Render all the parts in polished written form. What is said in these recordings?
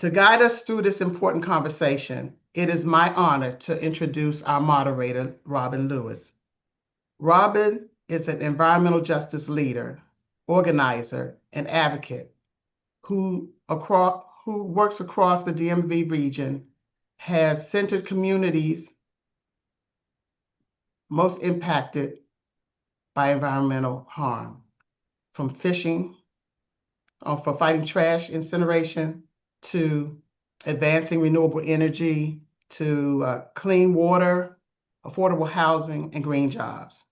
To guide us through this important conversation, it is my honor to introduce our moderator, Robin Lewis. Robin is an environmental justice leader, organizer, and advocate who works across the DMV region, has centered communities most impacted by environmental harm, from fishing, for fighting trash incineration, to advancing renewable energy, to clean water, affordable housing, and green jobs.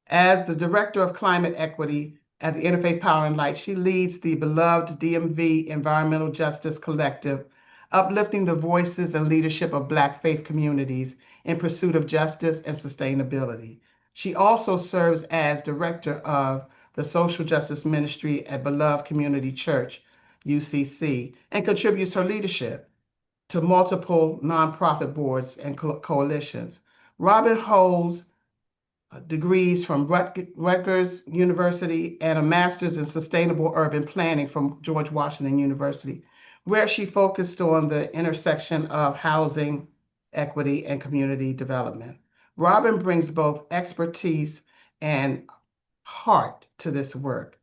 As the Director of Climate Equity at the Interfaith Power and Light, she leads the beloved DMV Environmental Justice Collective, uplifting the voices and leadership of Black faith communities in pursuit of justice and sustainability. She also serves as Director of the Social Justice Ministry at Beloved Community Church, UCC, and contributes her leadership to multiple nonprofit boards and coalitions. Robin holds degrees from Rutgers University and a master's in sustainable urban planning from George Washington University, where she focused on the intersection of housing, equity, and community development. Robin brings both expertise and heart to this work.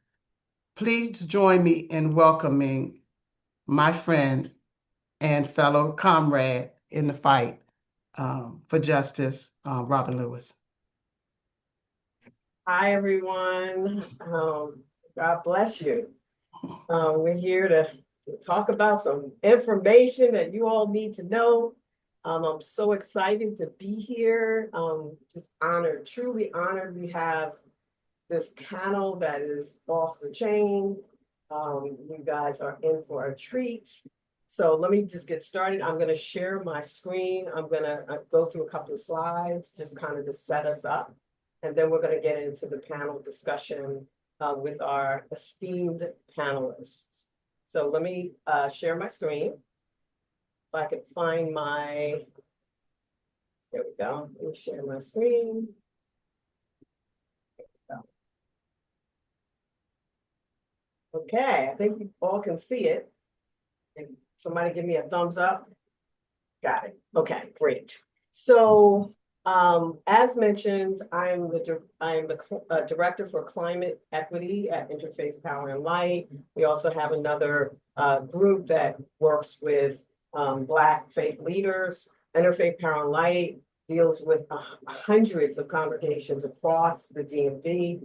Please join me in welcoming my friend and fellow comrade in the fight for justice, Robin Lewis. Hi, everyone. God bless you. We're here to talk about some information that you all need to know. I'm so excited to be here. Just honored, truly honored. We have this panel that is off the chain. You guys are in for a treat. So let me just get started. I'm going to share my screen. I'm going to go through a couple of slides, just kind of to set us up. And then we're going to get into the panel discussion with our esteemed panelists. So let me share my screen. If I could find my, there we go. Let me share my screen. Okay, I think you all can see it. And somebody give me a thumbs up. Got it. Okay, great. So as mentioned, I'm the Director for Climate Equity at Interfaith Power and Light. We also have another group that works with Black faith leaders. Interfaith Power and Light deals with hundreds of congregations across the DMV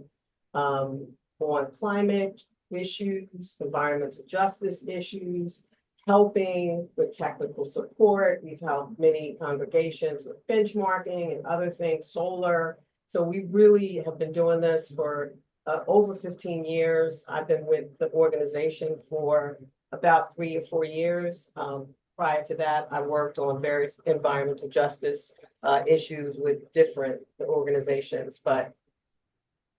on climate issues, environmental justice issues, helping with technical support. We've helped many congregations with benchmarking and other things, solar. So we really have been doing this for over 15 years. I've been with the organization for about 3 or 4 years. Prior to that, I worked on various environmental justice issues with different organizations. But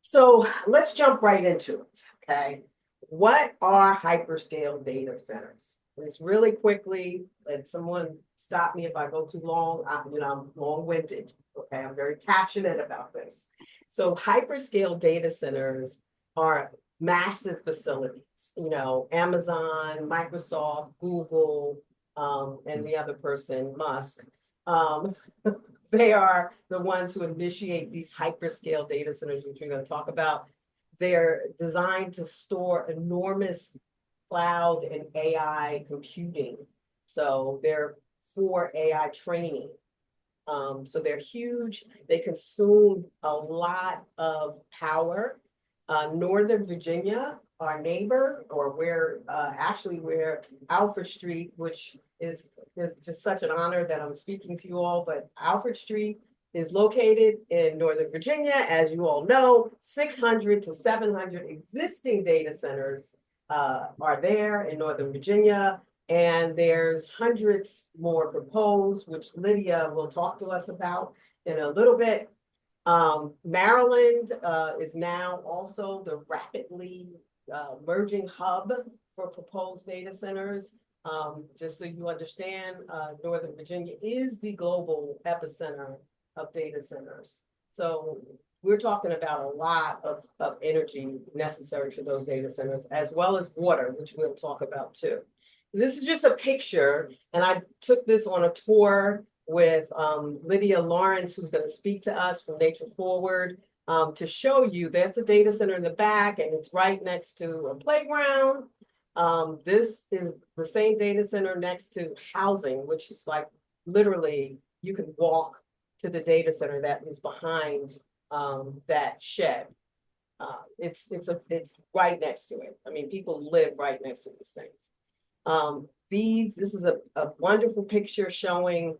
so let's jump right into it, okay? What are hyperscale data centers? It's really quickly, and someone stop me if I go too long. I'm long-winded. Okay, I'm very passionate about this. So hyperscale data centers are massive facilities. Amazon, Microsoft, Google, and the other person, Musk. They are the ones who initiate these hyperscale data centers, which we're going to talk about. They're designed to store enormous cloud and AI computing. So they're for AI training. So they're huge. They consume a lot of power. Northern Virginia, our neighbor, or where Alfred Street, which is just such an honor that I'm speaking to you all, but Alfred Street is located in Northern Virginia. As you all know, 600 to 700 existing data centers are there in Northern Virginia, and there's hundreds more proposed, which Lydia will talk to us about in a little bit. Maryland is now also the rapidly merging hub for proposed data centers. Just so you understand, Northern Virginia is the global epicenter of data centers. So we're talking about a lot of energy necessary for those data centers, as well as water, which we'll talk about too. this is just a picture, and I took this on a tour with Lydia Lawrence, who's going to speak to us from Nature Forward, to show you there's a data center in the back, and it's right next to a playground. This is the same data center next to housing, which is like literally you can walk to the data center that is behind that shed. It's right next to it. I mean, people live right next to these things. This is a wonderful picture showing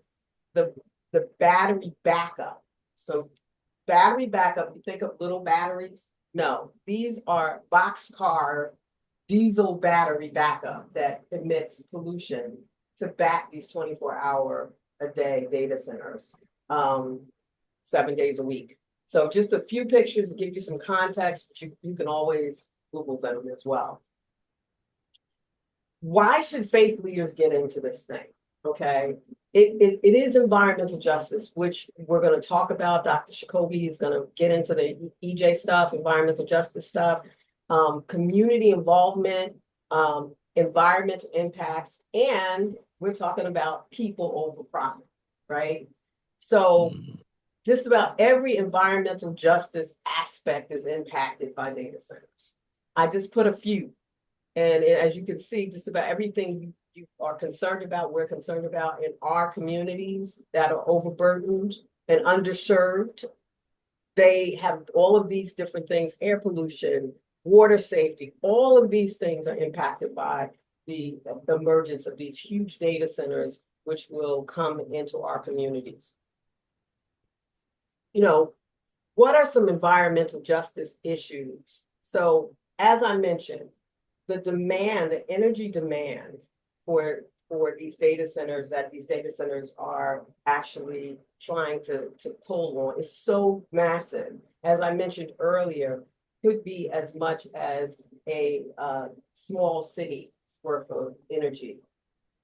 the battery backup. So battery backup, you think of little batteries? No, these are boxcar diesel battery backup that emits pollution to back these 24-hour-a-day data centers, 7 days a week. So just a few pictures to give you some context, but you can always Google them as well. Why should faith leaders get into this thing? Okay, it is environmental justice, which we're going to talk about. Dr. Sacoby is going to get into the EJ stuff, environmental justice stuff, community involvement, environmental impacts, and we're talking about people over profit, right? So just about every environmental justice aspect is impacted by data centers. I just put a few. And as you can see, just about everything you are concerned about, we're concerned about in our communities that are overburdened and underserved. They have all of these different things, air pollution, water safety, all of these things are impacted by the emergence of these huge data centers, which will come into our communities. You know, what are some environmental justice issues? So as I mentioned, the demand, the energy demand for these data centers that these data centers are actually trying to pull on is so massive. As I mentioned earlier, could be as much as a small city worth of energy.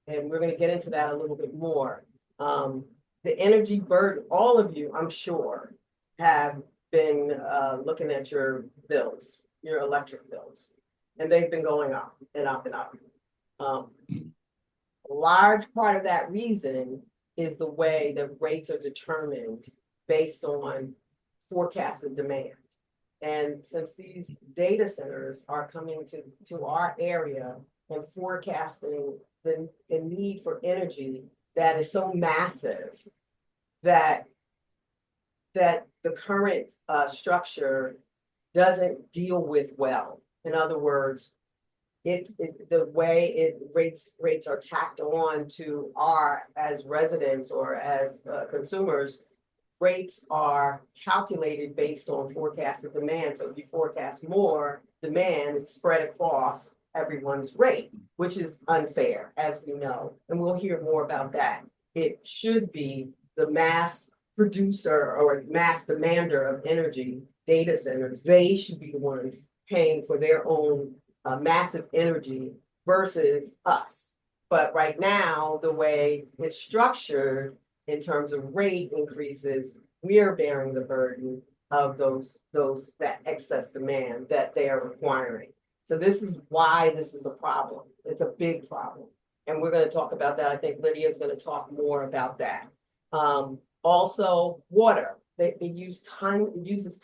And we're going to get into that a little bit more. The energy burden, all of you, I'm sure, have been looking at your bills, your electric bills, and they've been going up and up and up. A large part of that reason is the way the rates are determined based on forecasted demand. And since these data centers are coming to our area and forecasting the need for energy that is so massive that the current structure doesn't deal with well. In other words, the way rates are tacked on to our as residents or as consumers, rates are calculated based on forecasted demand. So if you forecast more demand, it's spread across everyone's rate, which is unfair, as we know. And we'll hear more about that. It should be the mass producer or mass demander of energy, data centers. They should be the ones paying for their own massive energy versus us. But right now, the way it's structured in terms of rate increases, we are bearing the burden of that excess demand that they are requiring. So this is why this is a problem. It's a big problem. And we're going to talk about that. I think Lydia is going to talk more about that. Also, water. It uses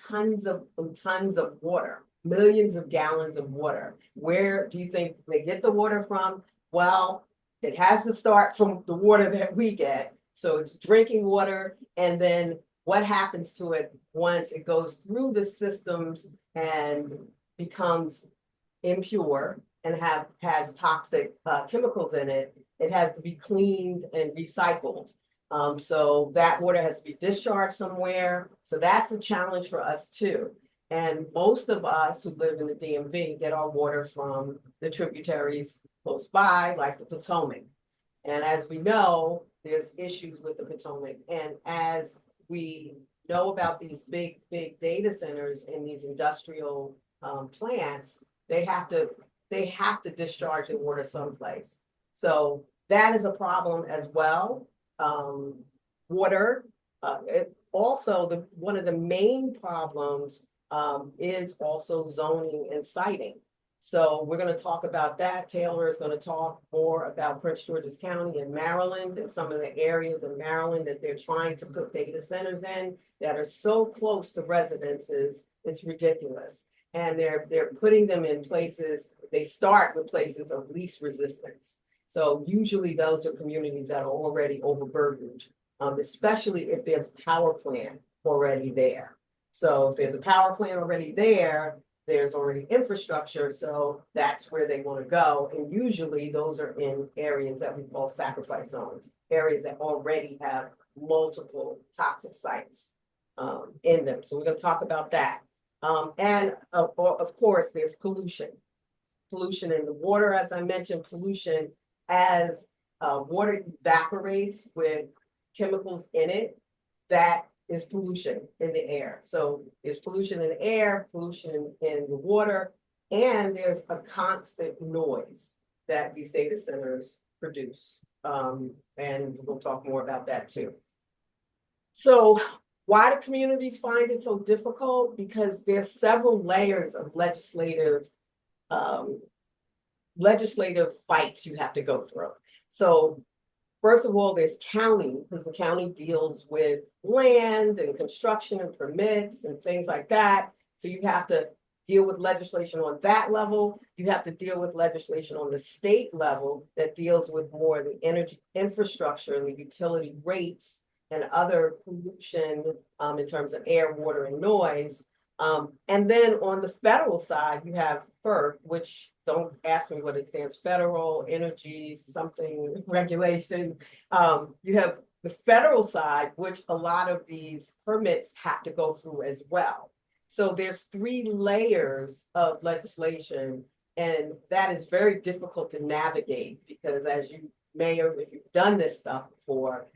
tons of water, millions of gallons of water. Where do you think they get the water from? Well, it has to start from the water that we get. So it's drinking water, and then what happens to it once it goes through the systems and becomes impure and has toxic chemicals in it, it has to be cleaned and recycled. So that water has to be discharged somewhere. So that's a challenge for us too. And most of us who live in the DMV get our water from the tributaries close by, like the Potomac. And as we know, there's issues with the Potomac. And as we know about these big data centers and these industrial plants, they have to discharge the water someplace. So that is a problem as well. Water. Also, one of the main problems is also zoning and siting. So we're going to talk about that. Taylor is going to talk more about Prince George's County and Maryland and some of the areas in Maryland that they're trying to put data centers in that are so close to residences, it's ridiculous. And they're putting them in places, they start with places of least resistance. So usually those are communities that are already overburdened, especially if there's a power plant already there. So if there's a power plant already there, there's already infrastructure, so that's where they want to go. And usually those are in areas that we call sacrifice zones, areas that already have multiple toxic sites in them. So we're going to talk about that. And of course, there's pollution. Pollution in the water, as I mentioned, pollution as water evaporates with chemicals in it, that is pollution in the air. So there's pollution in the air, pollution in the water, and there's a constant noise that these data centers produce. And we'll talk more about that too. So why do communities find it so difficult? Because there's several layers of legislative fights you have to go through. So first of all, there's county, because the county deals with land and construction and permits and things like that. So you have to deal with legislation on that level. You have to deal with legislation on the state level that deals with more of the energy infrastructure and the utility rates and other pollution in terms of air, water, and noise. And then on the federal side, you have FERC, which don't ask me what it stands, Federal Energy something regulation. You have the federal side, which a lot of these permits have to go through as well. So there's 3 layers of legislation, and that is very difficult to navigate because as you may, or if you've done this stuff before,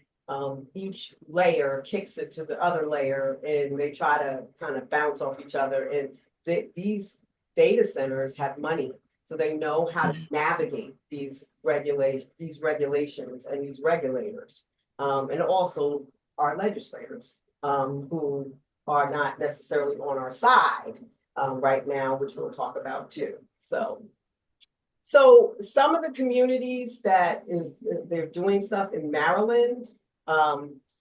each layer kicks it to the other layer and they try to kind of bounce off each other. And these data centers have money, so they know how to navigate these regulations and these regulators, and also our legislators who are not necessarily on our side right now, which we'll talk about too. So some of the communities that they're doing stuff in Maryland.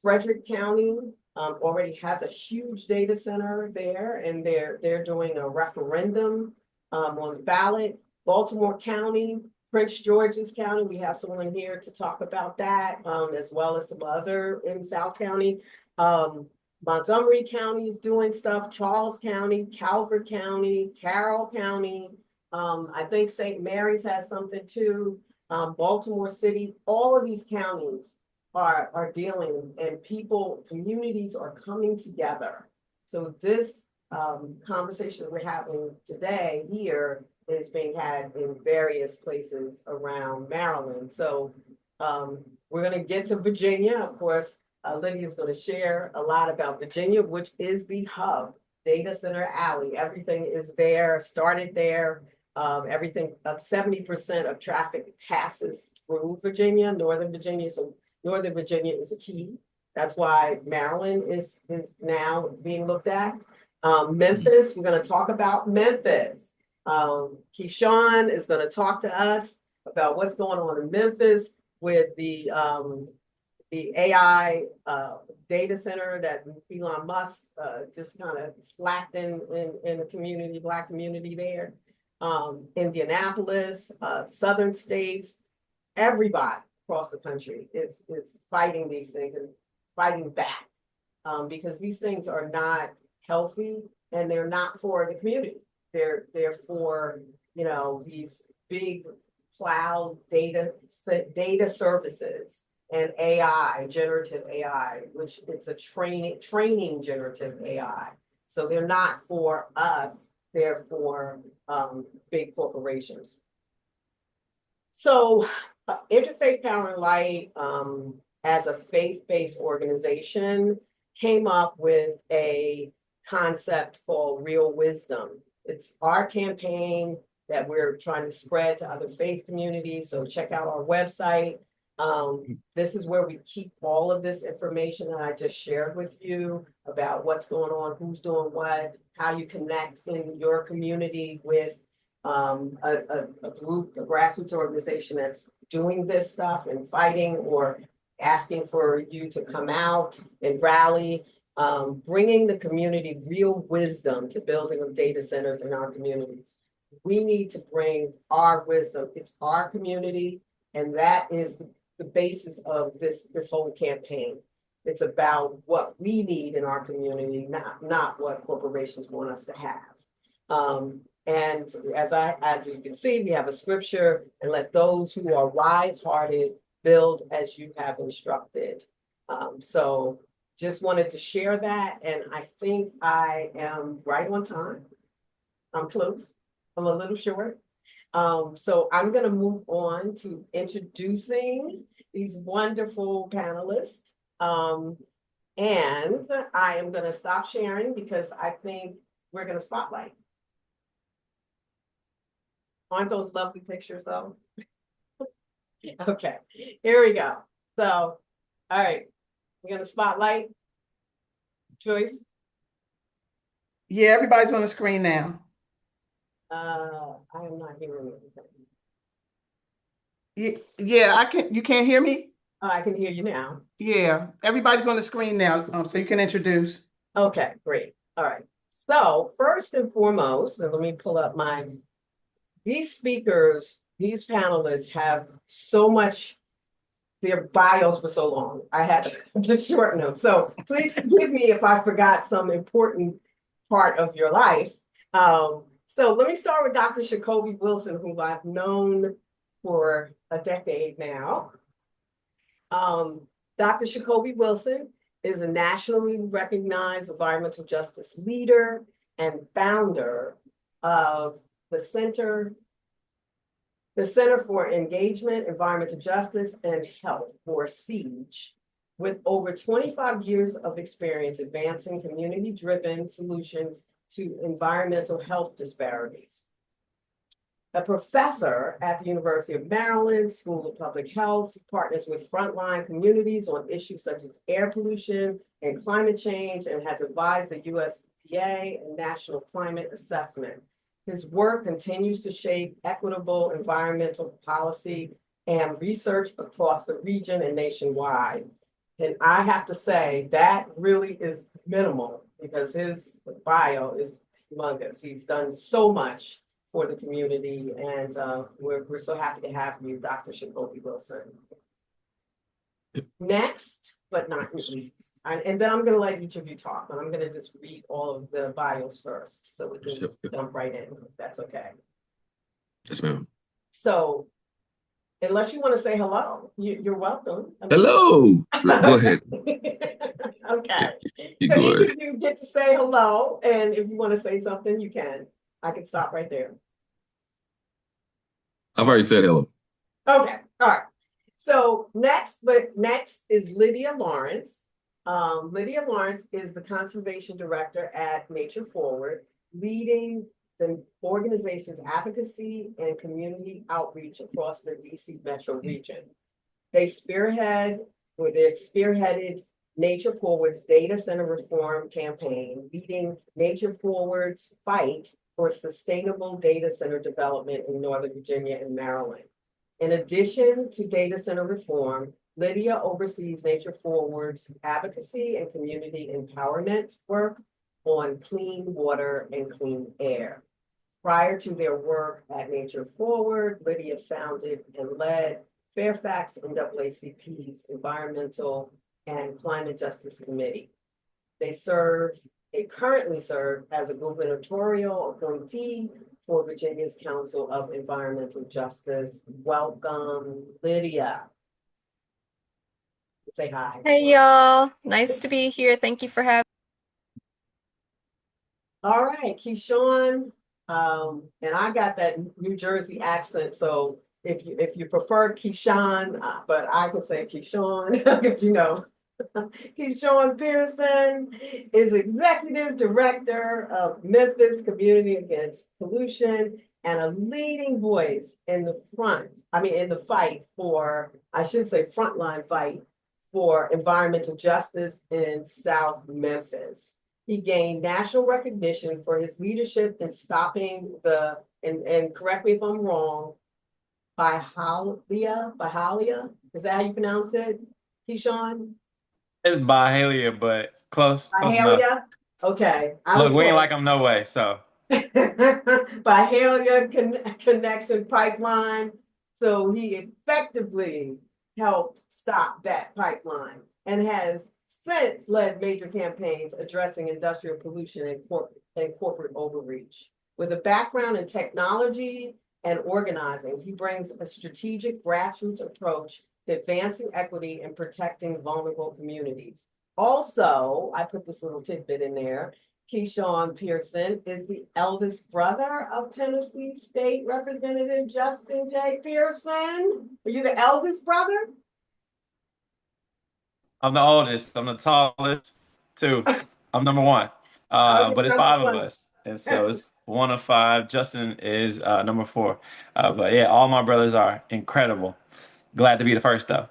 Frederick County already has a huge data center there, and they're doing a referendum on the ballot. Baltimore County, Prince George's County, we have someone here to talk about that, as well as some other in South County. Montgomery County is doing stuff, Charles County, Calvert County, Carroll County. I think St. Mary's has something too. Baltimore City, all of these counties are dealing, and communities are coming together. So this conversation that we're having today here is being had in various places around Maryland. So we're going to get to Virginia. Of course, Lydia is going to share a lot about Virginia, which is the hub, data center alley. Everything is there, started there. Everything, 70% of traffic passes through Virginia, Northern Virginia. So Northern Virginia is a key. That's why Maryland is now being looked at. Memphis, we're going to talk about Memphis. KeShaun is going to talk to us about what's going on in Memphis with the AI data center that Elon Musk just kind of slapped in the community, Black community there. Indianapolis, southern states, everybody across the country is fighting these things and fighting back because these things are not healthy and they're not for the community. They're for, these big cloud data services and AI, generative AI, which it's a training generative AI. So they're not for us, they're for big corporations. So Interfaith Power and Light, as a faith-based organization, came up with a concept called Real Wisdom. It's our campaign that we're trying to spread to other faith communities. So check out our website. This is where we keep all of this information that I just shared with you about what's going on, who's doing what, how you connect in your community with a group, a grassroots organization that's doing this stuff and fighting or asking for you to come out and rally, bringing the community real wisdom to building of data centers in our communities. We need to bring our wisdom. It's our community, and that is the basis of this whole campaign. It's about what we need in our community, not what corporations want us to have. And as you can see, we have a scripture, and let those who are wise-hearted build as you have instructed. So just wanted to share that, and I think I am right on time. I'm close. I'm a little short. So I'm going to move on to introducing these wonderful panelists. And I am going to stop sharing because I think we're going to spotlight. Aren't those lovely pictures though? Okay, here we go. So, all right, we're going to spotlight. Joyce? Yeah, everybody's on the screen now. I am not hearing anything. Yeah, I can. You can't hear me? Oh, I can hear you now. Yeah, everybody's on the screen now, so you can introduce. Okay, great. All right. So first and foremost, and let me pull up these speakers, these panelists have so much, their bios were so long. I had to shorten them. So please forgive me if I forgot some important part of your life. So let me start with Dr. Sacoby Wilson, who I've known for a decade now. Dr. Sacoby Wilson is a nationally recognized environmental justice leader and founder of the Center for Engagement, Environmental Justice, and Health, or CEEJH, with over 25 years of experience advancing community-driven solutions to environmental health disparities. A professor at the University of Maryland School of Public Health, partners with frontline communities on issues such as air pollution and climate change, and has advised the USDA and National Climate Assessment. His work continues to shape equitable environmental policy and research across the region and nationwide. And I have to say that really is minimal because his bio is humongous. He's done so much for the community, and we're so happy to have you, Dr. Sacoby Wilson. Next, but not least, and then I'm going to let each of you talk, but I'm going to just read all of the bios first, so we can jump right in, if that's okay. Yes, ma'am. So, unless you want to say hello, you're welcome. Hello. Go ahead. Okay. You So go each ahead. of you get to say hello, and if you want to say something, you can. I can stop right there. I've already said hello. Okay, all right. So next is Lydia Lawrence. Lydia Lawrence is the conservation director at Nature Forward, leading the organization's advocacy and community outreach across the DC metro region. They spearheaded Nature Forward's data center reform campaign, leading Nature Forward's fight for sustainable data center development in Northern Virginia and Maryland. In addition to data center reform, Lydia oversees Nature Forward's advocacy and community empowerment work on clean water and clean air. Prior to their work at Nature Forward, Lydia founded and led Fairfax NAACP's Environmental and Climate Justice Committee. They currently serve as a gubernatorial appointee for Virginia's Council of Environmental Justice. Welcome, Lydia. Say hi. Hey y'all, nice to be here. Thank you for having me. All right, KeShaun. And I got that New Jersey accent, so if you prefer KeShaun, but I can say KeShaun because you know. KeShaun Pearson is Executive Director of Memphis Community Against Pollution and a leading voice in the fight for, I should say frontline fight for environmental justice in South Memphis. He gained national recognition for his leadership in stopping and correct me if I'm wrong, Byhalia, is that how you pronounce it, KeShaun? It's Byhalia, but close enough. Byhalia? Okay, I was Look, we ain't close. like them no way, so. Byhalia connection pipeline. So he effectively helped stop that pipeline and has since led major campaigns addressing industrial pollution and corporate overreach. With a background in technology and organizing, he brings a strategic grassroots approach to advancing equity and protecting vulnerable communities. Also, I put this little tidbit in there. KeShaun Pearson is the eldest brother of Tennessee State Representative Justin J. Pearson. Are you the eldest brother? I'm the oldest. I'm the tallest, too. I'm number one. Oh, But it's you're five number of one. us. And so it's one of five. Justin is number four. But yeah, all my brothers are incredible. Glad to be the first, though.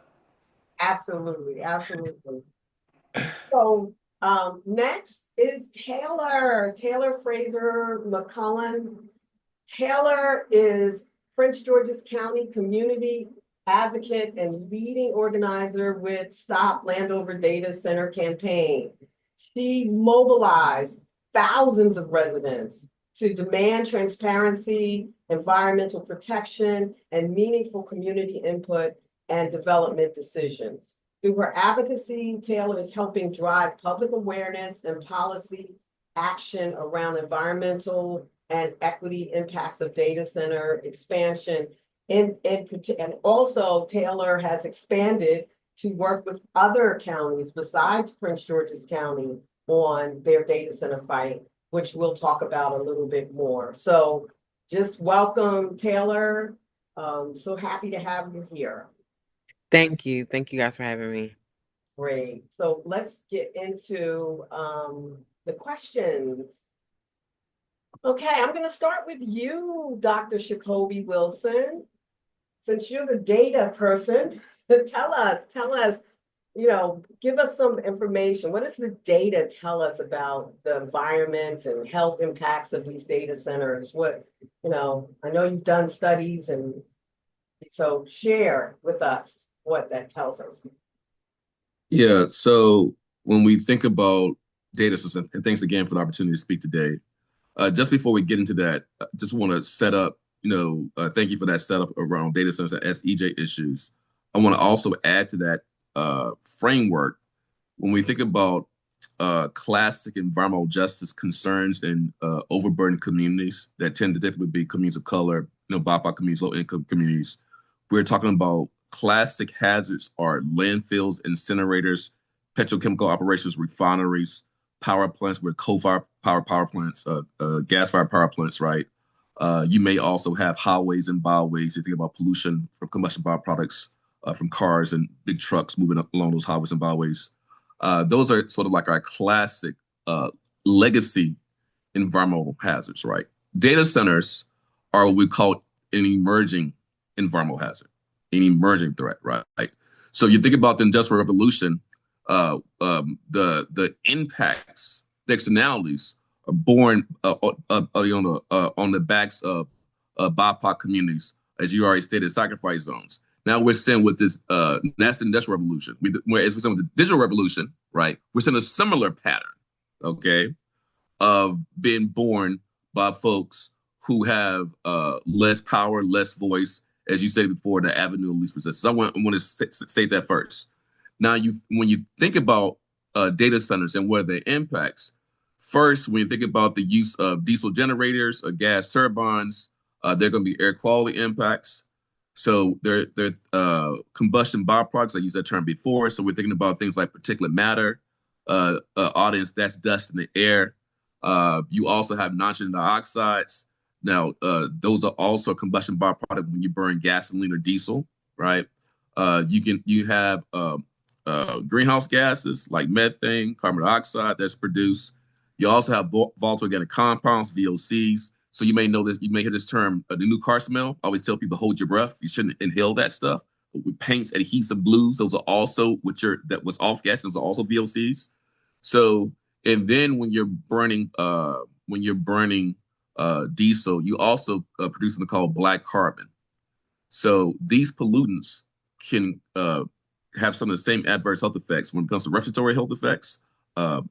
Absolutely, absolutely. So next is Taylor Frazier-McCollum. Taylor is Prince George's County community advocate and leading organizer with Stop Landover Data Center campaign. She mobilized thousands of residents to demand transparency, environmental protection, and meaningful community input and development decisions. Through her advocacy, Taylor is helping drive public awareness and policy action around environmental and equity impacts of data center expansion. And also Taylor has expanded to work with other counties besides Prince George's County on their data center fight, which we'll talk about a little bit more. So just welcome, Taylor. So happy to have you here. Thank you. Thank you guys for having me. Great. So let's get into the questions. Okay, I'm going to start with you, Dr. Sacoby Wilson. Since you're the data person, tell us, give us some information. What does the data tell us about the environment and health impacts of these data centers? I know you've done studies, and so share with us what that tells us. Yeah, so when we think about data systems, and thanks again for the opportunity to speak today. Just before we get into that, I just want to set up, thank you for that setup around data centers and CEEJH issues. I want to also add to that framework when we think about classic environmental justice concerns in overburdened communities that tend to typically be communities of color, BIPOC communities, low-income communities. We're talking about classic hazards are landfills, incinerators, petrochemical operations, refineries, power plants with coal-fired power plants, gas-fired power plants, right? You may also have highways and byways. You think about pollution from combustion byproducts from cars and big trucks moving up along those highways and byways. Those are sort of like our classic legacy environmental hazards, right? Data centers are what we call an emerging environmental hazard, an emerging threat, right? So you think about the Industrial Revolution, the impacts, the externalities are born on the backs of BIPOC communities, as you already stated, sacrifice zones. Now we're seeing with this, that's the Industrial Revolution. As we're seeing with the Digital Revolution, right? We're seeing a similar pattern, okay, of being born by folks who have less power, less voice, as you said before, the avenue of least resistance. So I want to state that first. Now, when you think about data centers and what are their impacts, first, when you think about the use of diesel generators or gas turbines, there are going to be air quality impacts. So they're combustion byproducts. I used that term before. So we're thinking about things like particulate matter, audience, that's dust in the air. You also have nitrogen dioxides. Now, those are also combustion byproduct when you burn gasoline or diesel, right? You have greenhouse gases like methane, carbon dioxide that's produced. You also have volatile organic compounds, VOCs. So you may know this, you may hear this term, the new car smell. I always tell people, hold your breath. You shouldn't inhale that stuff. But with paints, adhesive glues, those are also that was off gas, those are also VOCs. So And then when you're burning diesel, you also produce something called black carbon. So these pollutants can have some of the same adverse health effects when it comes to respiratory health effects,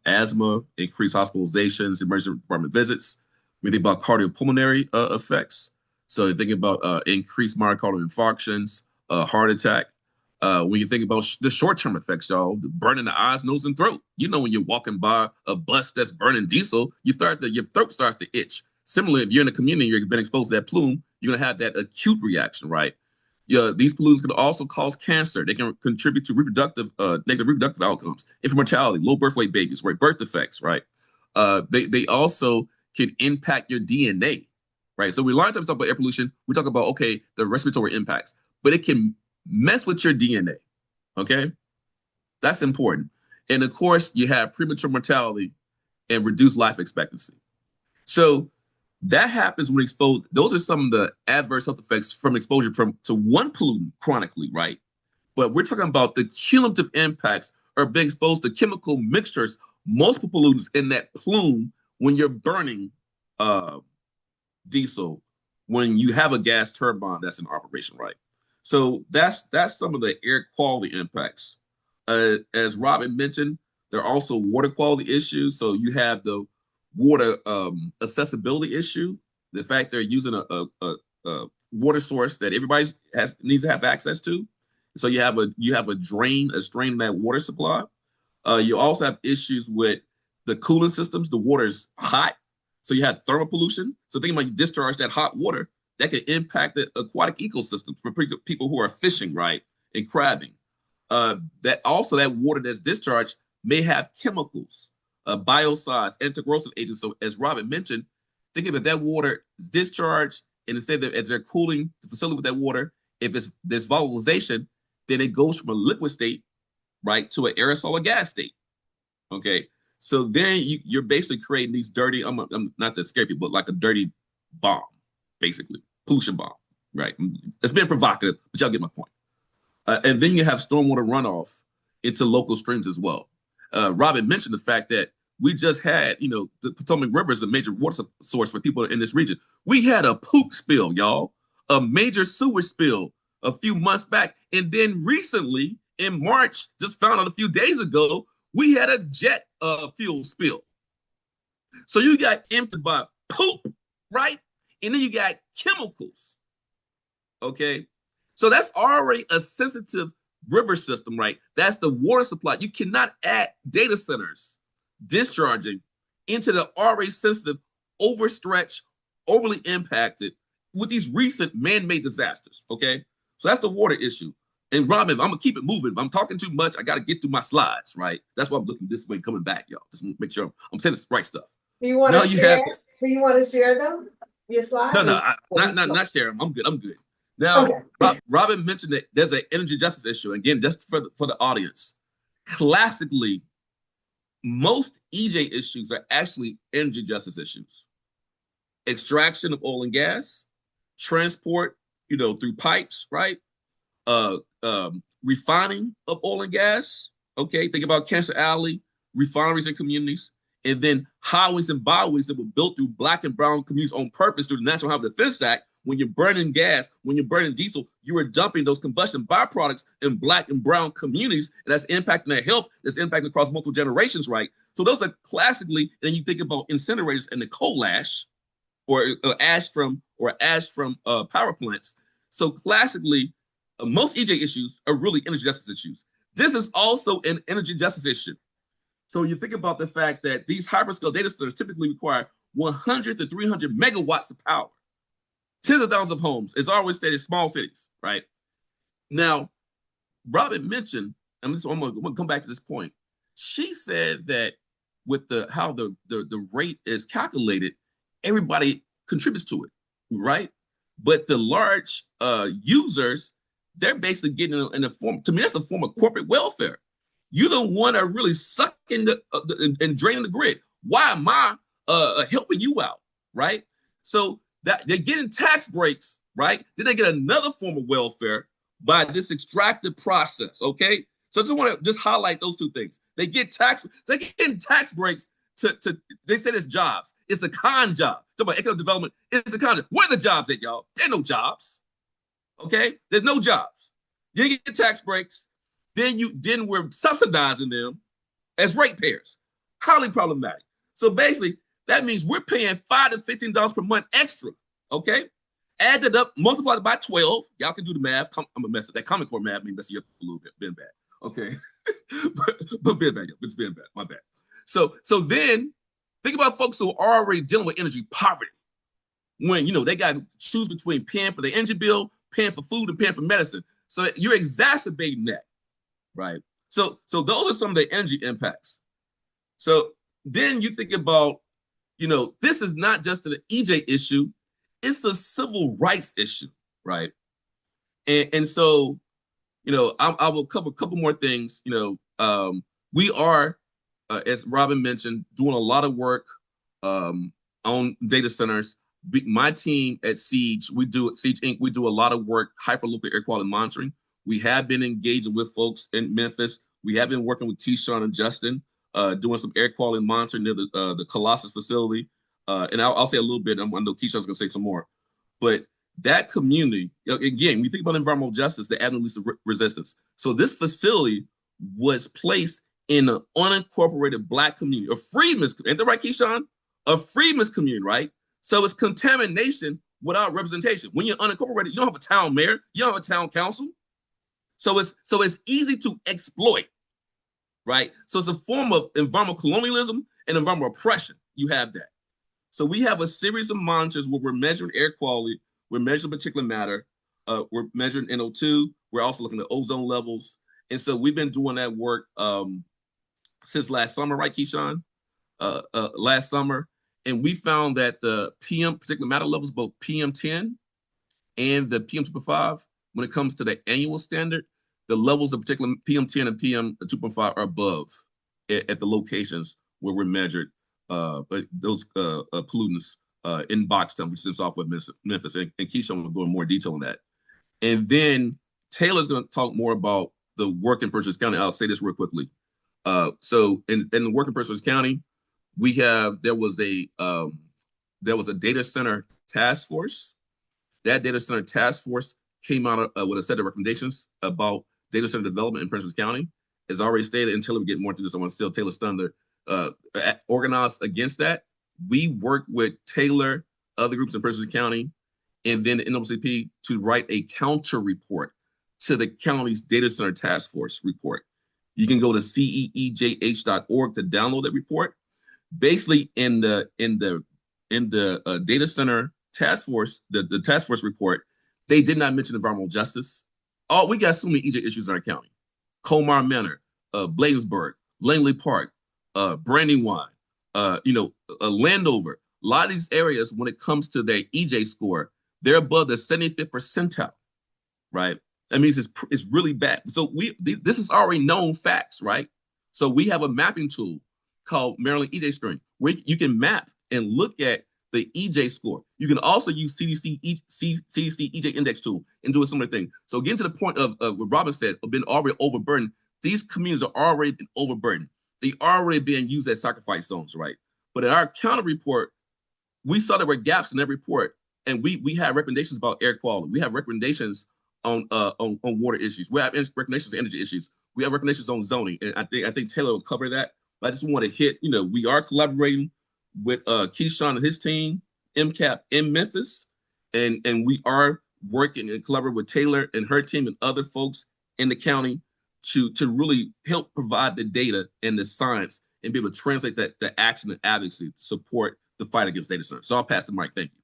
asthma, increased hospitalizations, emergency department visits. We think about cardiopulmonary effects. So you think about increased myocardial infarctions, heart attack. When you think about the short-term effects, y'all, burning the eyes, nose, and throat. You know, when you're walking by a bus that's burning diesel, your throat starts to itch. Similarly, if you're in a community, you've been exposed to that plume, you're gonna have that acute reaction, right? Yeah, these pollutants can also cause cancer. They can contribute to negative reproductive outcomes, infant mortality, low birth weight babies, right? Birth defects, right? They also can impact your DNA, right? So we a lot of times talk about air pollution. We talk about, okay, the respiratory impacts, but it can mess with your DNA, okay? That's important. And of course, you have premature mortality and reduced life expectancy. So that happens when exposed. Those are some of the adverse health effects from exposure to one pollutant chronically, right? But we're talking about the cumulative impacts of being exposed to chemical mixtures, multiple pollutants in that plume when you're burning diesel, when you have a gas turbine that's in operation, right? So that's some of the air quality impacts. As Robin mentioned, there are also water quality issues. So you have the water accessibility issue, the fact they're using a water source that everybody needs to have access to. So you have a drain in that water supply. You also have issues with the cooling systems. The water is hot, so you have thermal pollution. So think about you discharge that hot water, that can impact the aquatic ecosystems for people who are fishing, right, and crabbing. That water that's discharged may have chemicals, biocides, anti-corrosive agents. So as Robin mentioned, think of that water is discharged, and instead that as they're cooling the facility with that water, if there's volatilization, then it goes from a liquid state, right, to an aerosol or gas state. Okay, so then you're basically creating these dirty. I'm not that scary people, but like a dirty bomb, basically pollution bomb, right? It's been provocative, but y'all get my point. And then you have stormwater runoff into local streams as well. Robin mentioned the fact that we just had, the Potomac River is a major water source for people in this region. We had a poop spill, y'all, a major sewage spill a few months back. And then recently in March, just found out a few days ago, we had a jet fuel spill. So you got emptied by poop, right? And then you got chemicals, okay? So that's already a sensitive river system, right? That's the water supply. You cannot add data centers discharging into the already sensitive, overstretched, overly impacted with these recent man-made disasters, okay? So that's the water issue. And Robin, I'm gonna keep it moving. If I'm talking too much, I gotta get through my slides, right? That's why I'm looking this way, coming back, y'all. Just make sure I'm saying the right stuff. Do you want to share? Do you want to share them? Your slides? No, not share them. I'm good. Now, okay. Robin mentioned that there's an energy justice issue. Again, just for the audience. Classically, most EJ issues are actually energy justice issues. Extraction of oil and gas, transport, through pipes, right? Refining of oil and gas. Okay, think about Cancer Alley, refineries and communities, and then highways and byways that were built through Black and brown communities on purpose through the National Highway Defense Act. When you're burning gas, when you're burning diesel, you are dumping those combustion byproducts in Black and brown communities, and that's impacting their health, that's impacting across multiple generations, right? So those are classically, and you think about incinerators and the coal ash, or ash from power plants. So classically, most EJ issues are really energy justice issues. This is also an energy justice issue. So you think about the fact that these hyperscale data centers typically require 100 to 300 megawatts of power. Tens of thousands of homes. It's always stated small cities, right? Now, Robin mentioned, and I'm gonna come back to this point. She said that with how the rate is calculated, everybody contributes to it, right? But the large users, they're basically getting in a form. To me, that's a form of corporate welfare. You don't want to really sucking and draining the grid. Why am I helping you out, right? So that they're getting tax breaks, right? Then they get another form of welfare by this extractive process, okay? So I just want to highlight those two things. They're getting tax breaks they said it's jobs. It's a con job. Talk about economic development. It's a con job. Where are the jobs at, y'all? There are no jobs. Okay? There's no jobs. You get tax breaks. Then we're subsidizing them as ratepayers. Highly problematic. So basically, that means we're paying $5 to $15 per month extra. Okay? Add that up, multiply it by 12. Y'all can do the math. I'm gonna mess up. That Common Core math may mess you up a little bit. Been bad. Okay. but been bad. It's been bad. My bad. So then think about folks who are already dealing with energy poverty. When they got to choose between paying for the energy bill, paying for food, and paying for medicine. So you're exacerbating that, right? So those are some of the energy impacts. So then you think about, this is not just an EJ issue, it's a civil rights issue, right? And so, I will cover a couple more things. We are, as Robin mentioned, doing a lot of work on data centers. My team at CEEJH, CEEJH Inc., we do a lot of work, hyperlocal air quality monitoring. We have been engaging with folks in Memphis. We have been working with KeShaun and Justin, doing some air quality monitoring near the Colossus facility. And I'll say a little bit. I know KeShaun's going to say some more. But that community, again, we think about environmental justice, the avenue of least resistance. So this facility was placed in an unincorporated Black community, a freedmen's community. Ain't that right, KeShaun? A freedmen's community, right? So it's contamination without representation. When you're unincorporated, you don't have a town mayor, you don't have a town council. So it's easy to exploit, right? So it's a form of environmental colonialism and environmental oppression. You have that. So we have a series of monitors where we're measuring air quality, we're measuring particulate matter, we're measuring NO2, we're also looking at ozone levels. And so we've been doing that work since last summer, right, KeShaun? Last summer. And we found that the PM particulate matter levels, both PM10 and the PM2.5, when it comes to the annual standard, the levels of particular PM10 and PM2.5 are above at the locations where we're measured those pollutants in Boxtown, which is in Southwest Memphis. And KeShaun will go in more detail on that. And then Taylor's going to talk more about the work in Pearson County. I'll say this real quickly. So in the work in Pearson County, there was a data center task force. That data center task force came out with a set of recommendations about data center development in Prince County. As already stated, and Taylor will get more into this, I want to steal Taylor's thunder, organized against that. We worked with Taylor, other groups in Prince County, and then the NWCP to write a counter report to the county's data center task force report. You can go to CEEJH.org to download that report. Basically, in the data center task force, the task force report, they did not mention environmental justice. We got so many EJ issues in our county: Colmar Manor, Bladensburg, Langley Park, Brandywine, Landover. A lot of these areas, when it comes to their EJ score, they're above the 75th percentile, right? That means it's really bad. So this is already known facts, right? So we have a mapping tool called Maryland EJ Screen, where you can map and look at the EJ score. You can also use CDC EJ index tool and do a similar thing. So getting to the point of what Robin said, of being already overburdened, these communities are already been overburdened. They already being used as sacrifice zones, right? But in our counter report, we saw there were gaps in that report, and we had recommendations about air quality. We have recommendations on water issues. We have recommendations on energy issues. We have recommendations on zoning, and I think Taylor will cover that. But I just want to hit, we are collaborating with KeShaun and his team, MCAP in Memphis, and we are working and collaborating with Taylor and her team and other folks in the county to really help provide the data and the science and be able to translate that to action and advocacy to support the fight against data centers. So I'll pass the mic. Thank you.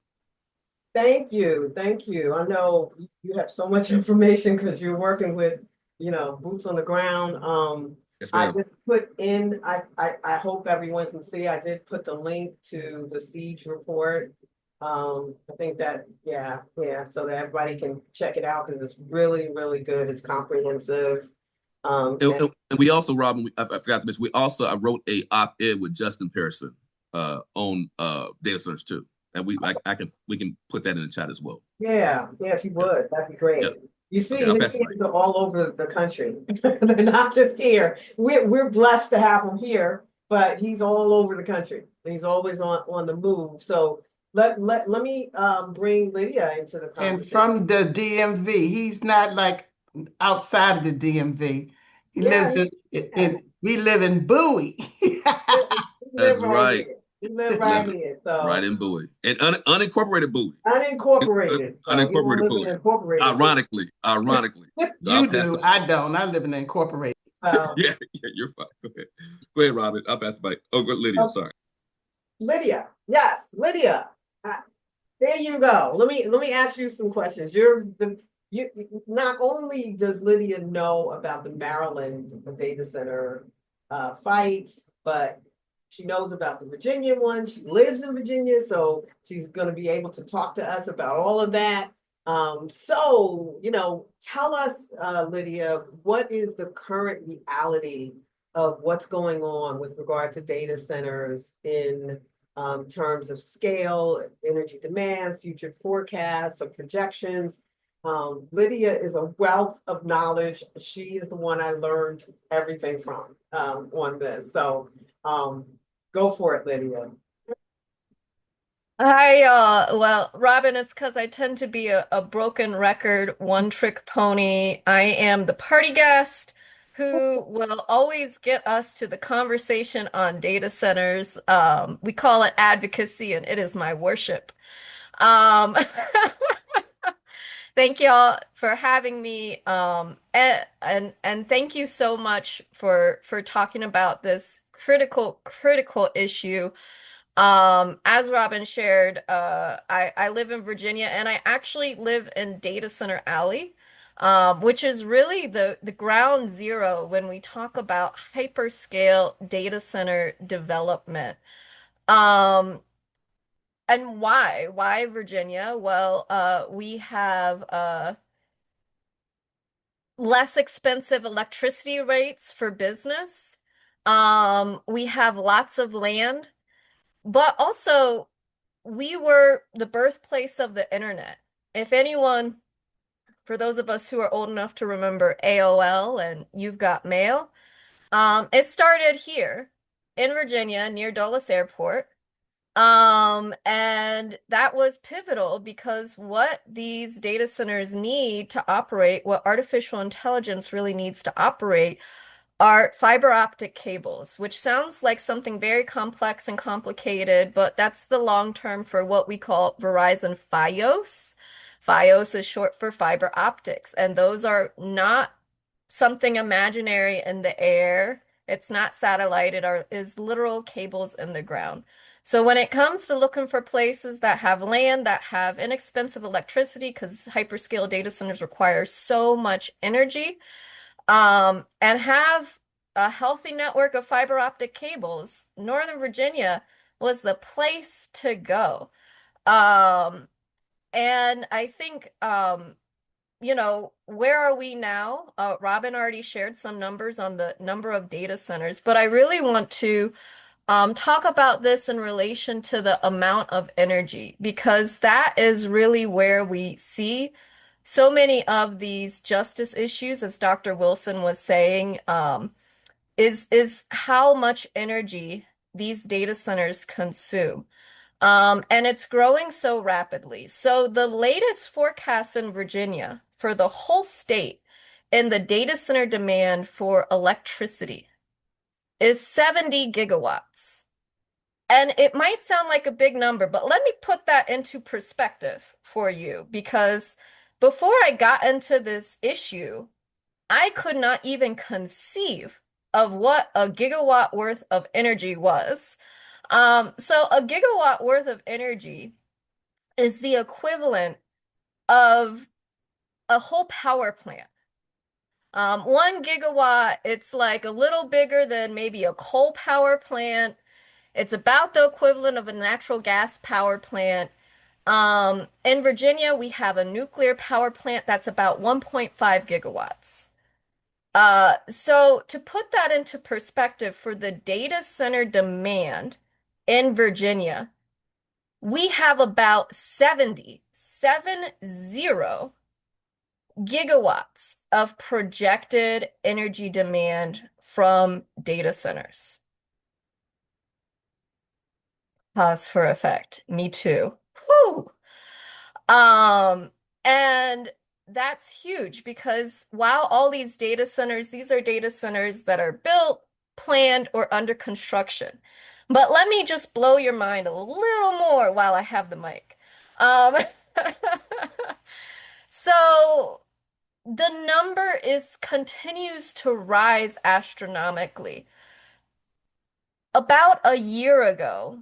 Thank you. Thank you. I know you have so much information because you're working with, boots on the ground. Yes, I ma'am. just put in, I hope everyone can see, I did put the link to the CEEJH report. I think that, yeah, so that everybody can check it out because it's really, really good. It's comprehensive. And we also, Robin, I forgot to mention, I wrote a op-ed with Justin Pearson on data centers too. And we can put that in the chat as well. Yeah, if you would, that'd be great. Yeah. You see, Okay, his teams are all over the country. They're not just here. We're blessed to have them here, but he's all over the country. He's always on the move. So let me bring Lydia into the And conversation. from the DMV, he's not like outside of the DMV. He Yeah, lives we live in Bowie. he live That's right right. here. He live right Living here. right So in Bowie. And unincorporated Bowie. unincorporated. So he don't Unincorporated live in Bowie. incorporated. Ironically. You I'll pass do, the I don't. I live in the incorporated. yeah, you're fine. Go ahead, Robin. I'll pass the mic. Oh, go, Lydia, sorry. Lydia, yes, Lydia. There you go. Let me ask you some questions. You not only does Lydia know about the Maryland data center fights, but she knows about the Virginia one. She lives in Virginia, so she's going to be able to talk to us about all of that. So tell us, Lydia, what is the current reality of what's going on with regard to data centers in terms of scale, energy demand, future forecasts or projections. Lydia is a wealth of knowledge. She is the one I learned everything from on this. So go for it, Lydia. Well, Robin, it's because I tend to be a broken record, one-trick pony. I am the party guest who will always get us to the conversation on data centers. We call it advocacy, and it is my worship. Um, Thank y'all for having me. And thank you so much for talking about this critical issue. As Robin shared, I live in Virginia and I actually live in Data Center Alley, which is really the ground zero when we talk about hyperscale data center development. Um, and why? Why Virginia? Well, we have less expensive electricity rates for business. We have lots of land, but also we were the birthplace of the internet. If anyone, for those of us who are old enough to remember AOL and You've Got Mail, it started here in Virginia near Dulles Airport. And that was pivotal because what these data centers need to operate, what artificial intelligence really needs to operate, are fiber optic cables, which sounds like something very complex and complicated, but that's the long term for what we call Verizon Fios. Fios is short for fiber optics, and those are not something imaginary in the air. It's not satellite, is literal cables in the ground. So when it comes to looking for places that have land, that have inexpensive electricity, because hyperscale data centers require so much energy, and have a healthy network of fiber optic cables, Northern Virginia was the place to go. And I think, where are we now? Robin already shared some numbers on the number of data centers, but I really want to talk about this in relation to the amount of energy, because that is really where we see so many of these justice issues, as Dr. Wilson was saying, is how much energy these data centers consume. And it's growing so rapidly. So the latest forecast in Virginia for the whole state in the data center demand for electricity is 70 gigawatts. And it might sound like a big number, but let me put that into perspective for you, because before I got into this issue, I could not even conceive of what a gigawatt worth of energy was. So a gigawatt worth of energy is the equivalent of a whole power plant. 1 gigawatt, it's like a little bigger than maybe a coal power plant. It's about the equivalent of a natural gas power plant. In Virginia, we have a nuclear power plant that's about 1.5 gigawatts. So to put that into perspective for the data center demand in Virginia, we have about 70 gigawatts of projected energy demand from data centers. Pause for effect. Me too. Whew. Um, and that's huge because while all these data centers, these are data centers that are built, planned, or under construction. But let me just blow your mind a little more while I have the mic. Um, so the number continues to rise astronomically. About a year ago,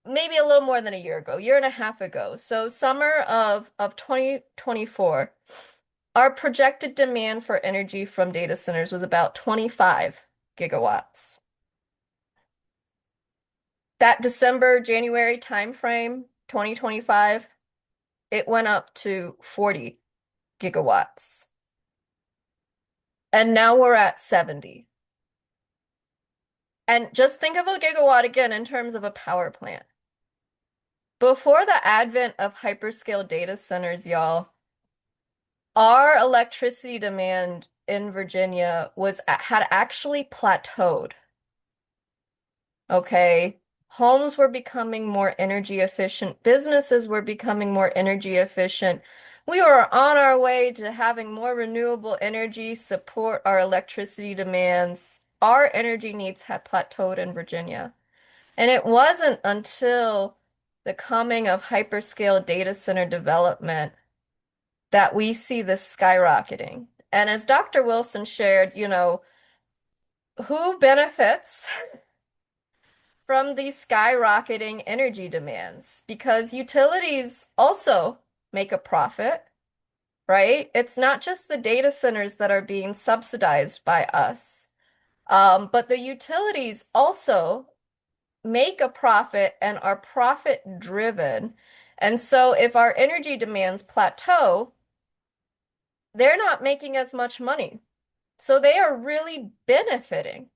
maybe a little more than a year and a half ago. So summer of 2024, our projected demand for energy from data centers was about 25 gigawatts. That December, January timeframe, 2025, it went up to 40 gigawatts. And now we're at 70. And just think of a gigawatt again in terms of a power plant. Before the advent of hyperscale data centers, y'all, our electricity demand in Virginia had actually plateaued. Okay. Homes were becoming more energy efficient. Businesses were becoming more energy efficient. We were on our way to having more renewable energy support our electricity demands. Our energy needs had plateaued in Virginia. And it wasn't until the coming of hyperscale data center development that we see this skyrocketing. And as Dr. Wilson shared, who benefits from these skyrocketing energy demands? Because utilities also make a profit, right? It's not just the data centers that are being subsidized by us, but the utilities also make a profit and are profit driven. And so if our energy demands plateau, they're not making as much money. So they are really benefiting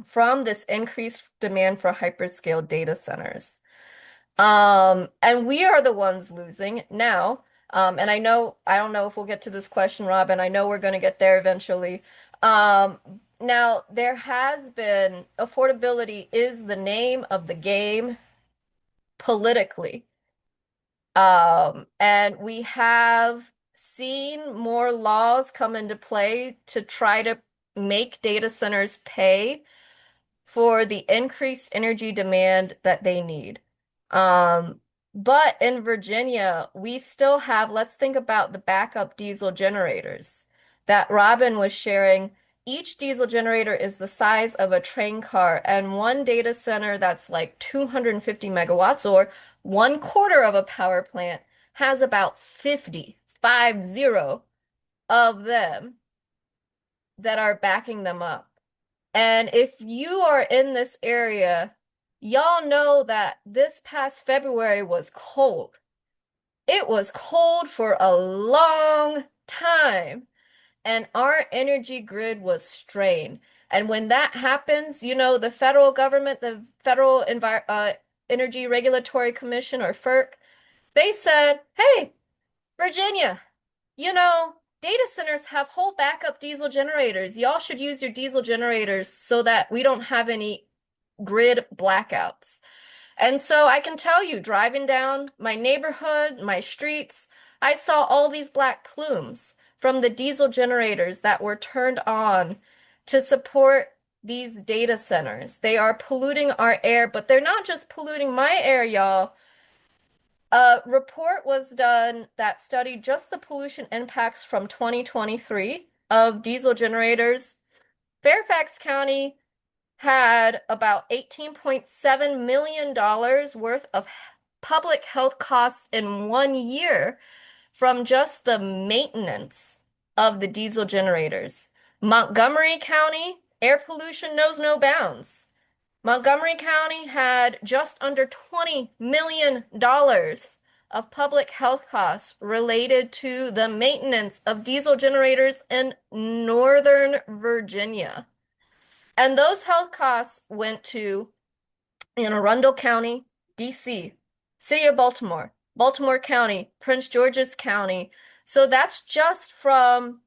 from this increased demand for hyperscale data centers. And we are the ones losing now. And I don't know if we'll get to this question, Robin. I know we're going to get there eventually. Now, there has been affordability is the name of the game politically. And we have seen more laws come into play to try to make data centers pay for the increased energy demand that they need. But in Virginia, we still have, let's think about the backup diesel generators that Robin was sharing. Each diesel generator is the size of a train car, and one data center that's like 250 megawatts or 1/4 of a power plant has about 50 of them that are backing them up. And if you are in this area, y'all know that this past February was cold. It was cold for a long time, and our energy grid was strained. And when that happens, the federal government, the Federal Energy Regulatory Commission, or FERC, they said, hey, Virginia, data centers have whole backup diesel generators. Y'all should use your diesel generators so that we don't have any grid blackouts. And so I can tell you, driving down my neighborhood, my streets, I saw all these black plumes from the diesel generators that were turned on to support these data centers. They are polluting our air, but they're not just polluting my air, y'all. A report was done that studied just the pollution impacts from 2023 of diesel generators. Fairfax County had about $18.7 million worth of public health costs in 1 year from just the maintenance of the diesel generators. Montgomery County, air pollution knows no bounds. Montgomery County had just under $20 million of public health costs related to the maintenance of diesel generators in Northern Virginia. And those health costs went to Anne Arundel County, DC, City of Baltimore, Baltimore County, Prince George's County. So that's just from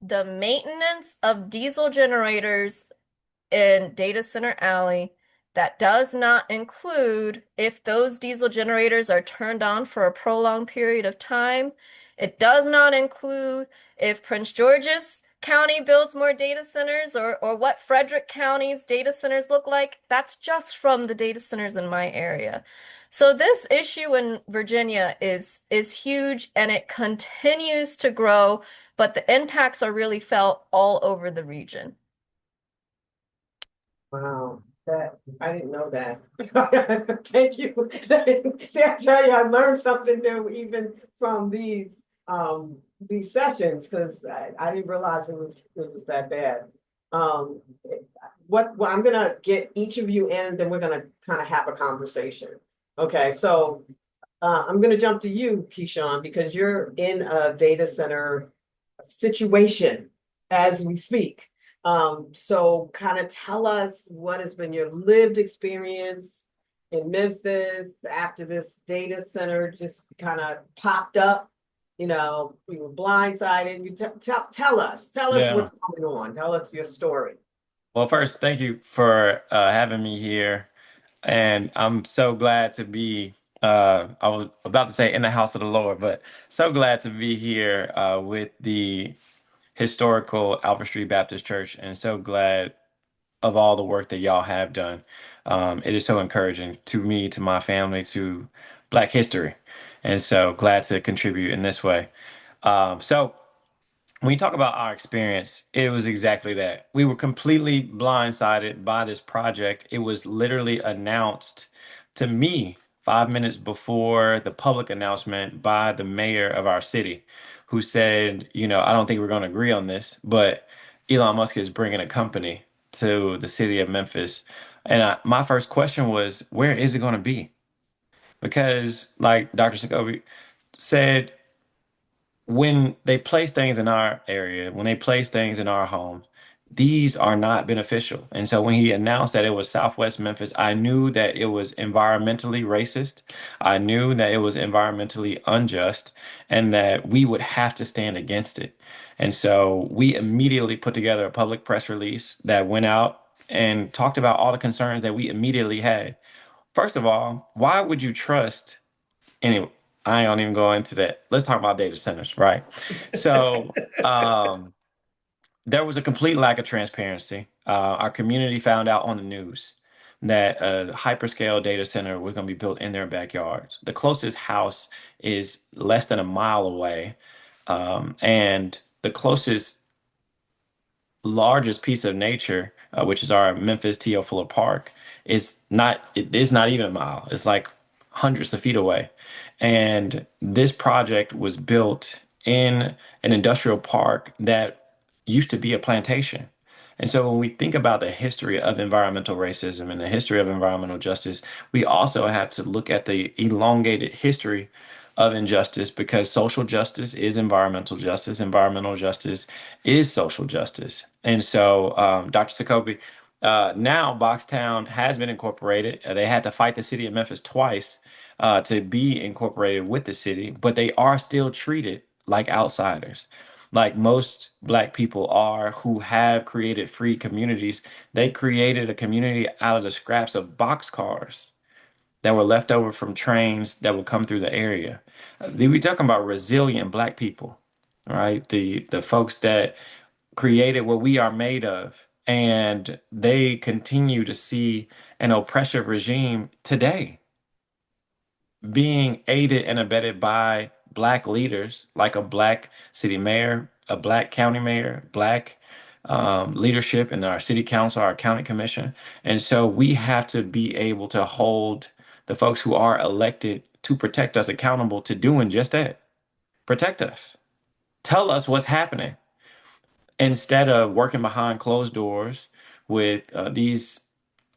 the maintenance of diesel generators in Data Center Alley That does not include if those diesel generators are turned on for a prolonged period of time. It does not include if Prince George's County builds more data centers or what Frederick County's data centers look like. That's just from the data centers in my area. So this issue in Virginia is huge and it continues to grow, but the impacts are really felt all over the region. Wow, that I didn't know that. Thank you. See, I tell you, I learned something new even from these sessions because I didn't realize it was that bad. Um, well, I'm gonna get each of you in, then we're gonna kind of have a conversation. Okay, so I'm gonna jump to you, KeShaun, because you're in a data center situation as we speak. So kind of tell us what has been your lived experience in Memphis after this data center just kind of popped up. You know, we were blindsided. You tell us Yeah. what's going on. Tell us your story. Well, first, thank you for having me here. And I'm so glad to be, I was about to say in the house of the Lord, but so glad to be here with the historical Alfred Street Baptist Church, and so glad of all the work that y'all have done. It is so encouraging to me, to my family, to Black history. And so glad to contribute in this way. So when you talk about our experience, it was exactly that. We were completely blindsided by this project. It was literally announced to me 5 minutes before the public announcement by the mayor of our city, who said, I don't think we're going to agree on this, but Elon Musk is bringing a company to the city of Memphis. And my first question was, where is it going to be? Because, like Dr. Sacoby said, when they place things in our area, when they place things in our homes, these are not beneficial. And so when he announced that it was Southwest Memphis, I knew that it was environmentally racist. I knew that it was environmentally unjust and that we would have to stand against it. And so we immediately put together a public press release that went out and talked about all the concerns that we immediately had. First of all, why would you trust? Anyway, I ain't gonna even go into that. Let's talk about data centers, right? So, there was a complete lack of transparency. Our community found out on the news that a hyperscale data center was going to be built in their backyards. The closest house is less than a mile away, and the closest largest piece of nature, which is our Memphis T.O. Fuller Park, it is not even a mile. It's like hundreds of feet away. And this project was built in an industrial park that used to be a plantation. And so when we think about the history of environmental racism and the history of environmental justice, we also have to look at the elongated history of injustice, because social justice is environmental justice is social justice. And so, Dr. Sacoby, now Boxtown has been incorporated. They had to fight the city of Memphis twice to be incorporated with the city, but they are still treated like outsiders. Like most Black people are who have created free communities. They created a community out of the scraps of boxcars that were left over from trains that would come through the area. We talking about resilient Black people, right? The folks that created what we are made of, and they continue to see an oppressive regime today being aided and abetted by Black leaders, like a Black city mayor, a Black county mayor, Black leadership in our city council, our county commission. And so we have to be able to hold the folks who are elected to protect us accountable to doing just that. Protect us. Tell us what's happening instead of working behind closed doors with these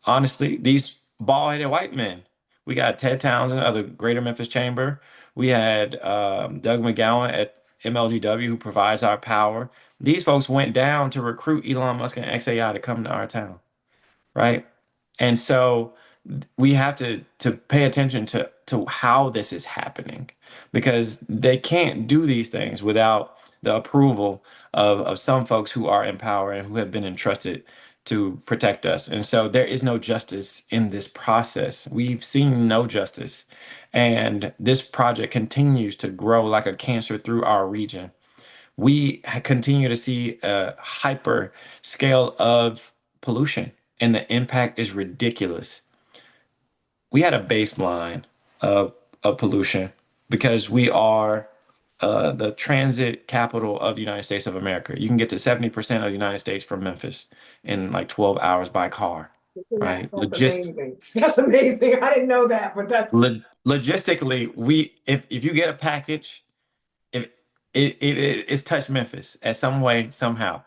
bald-headed white men. We got Ted Townsend of the Greater Memphis Chamber. We had Doug McGowan at MLGW, who provides our power. These folks went down to recruit Elon Musk and XAI to come to our town, right? And so we have to pay attention to how this is happening, because they can't do these things without the approval of some folks who are in power and who have been entrusted to protect us. And so there is no justice in this process. We've seen no justice. And this project continues to grow like a cancer through our region. We continue to see a hyper scale of pollution, and the impact is ridiculous. We had a baseline of pollution because we are the transit capital of the United States of America. You can get to 70% of the United States from Memphis in like 12 hours by car, right? That's amazing. That's amazing. I didn't know that, but that's Logistically, if you get a package, if it's touched Memphis at some way, somehow.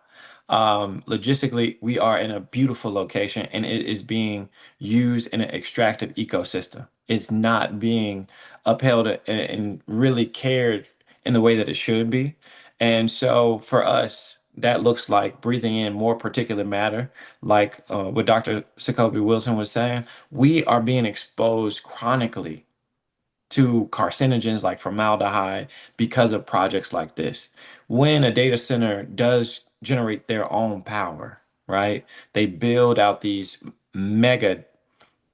Logistically, we are in a beautiful location and it is being used in an extractive ecosystem. It's not being upheld and really cared in the way that it should be. And so for us, that looks like breathing in more particulate matter, like what Dr. Sacoby Wilson was saying. We are being exposed chronically to carcinogens like formaldehyde because of projects like this. When a data center does generate their own power, right? They build out these mega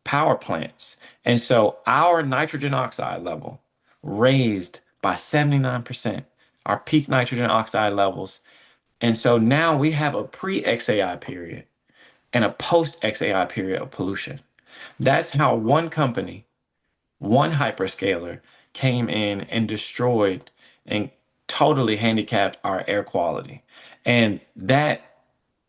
power plants. And so our nitrogen oxide level raised by 79%, our peak nitrogen oxide levels. And so now we have a pre-XAI period and a post-XAI period of pollution. That's how one company, one hyperscaler came in and destroyed and totally handicapped our air quality. And that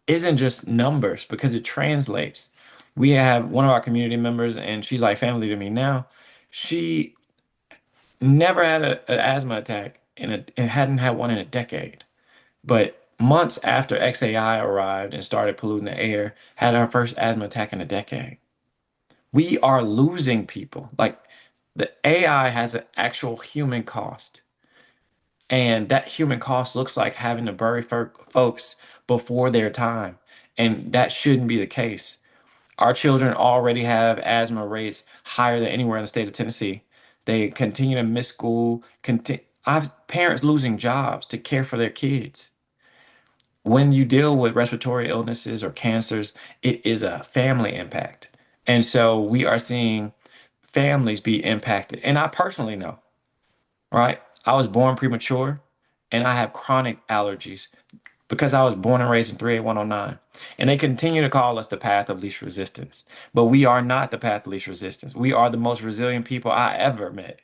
isn't just numbers because it translates. We have one of our community members, and she's like family to me now. She never had an asthma attack and hadn't had one in a decade. But months after XAI arrived and started polluting the air, had our first asthma attack in a decade. We are losing people. Like the AI has an actual human cost. And that human cost looks like having to bury folks before their time. And that shouldn't be the case. Our children already have asthma rates higher than anywhere in the state of Tennessee. They continue to miss school. I've parents losing jobs to care for their kids. When you deal with respiratory illnesses or cancers, it is a family impact. And so we are seeing families be impacted. And I personally know, right? I was born premature and I have chronic allergies because I was born and raised in 38109. And they continue to call us the path of least resistance. But we are not the path of least resistance. We are the most resilient people I ever met.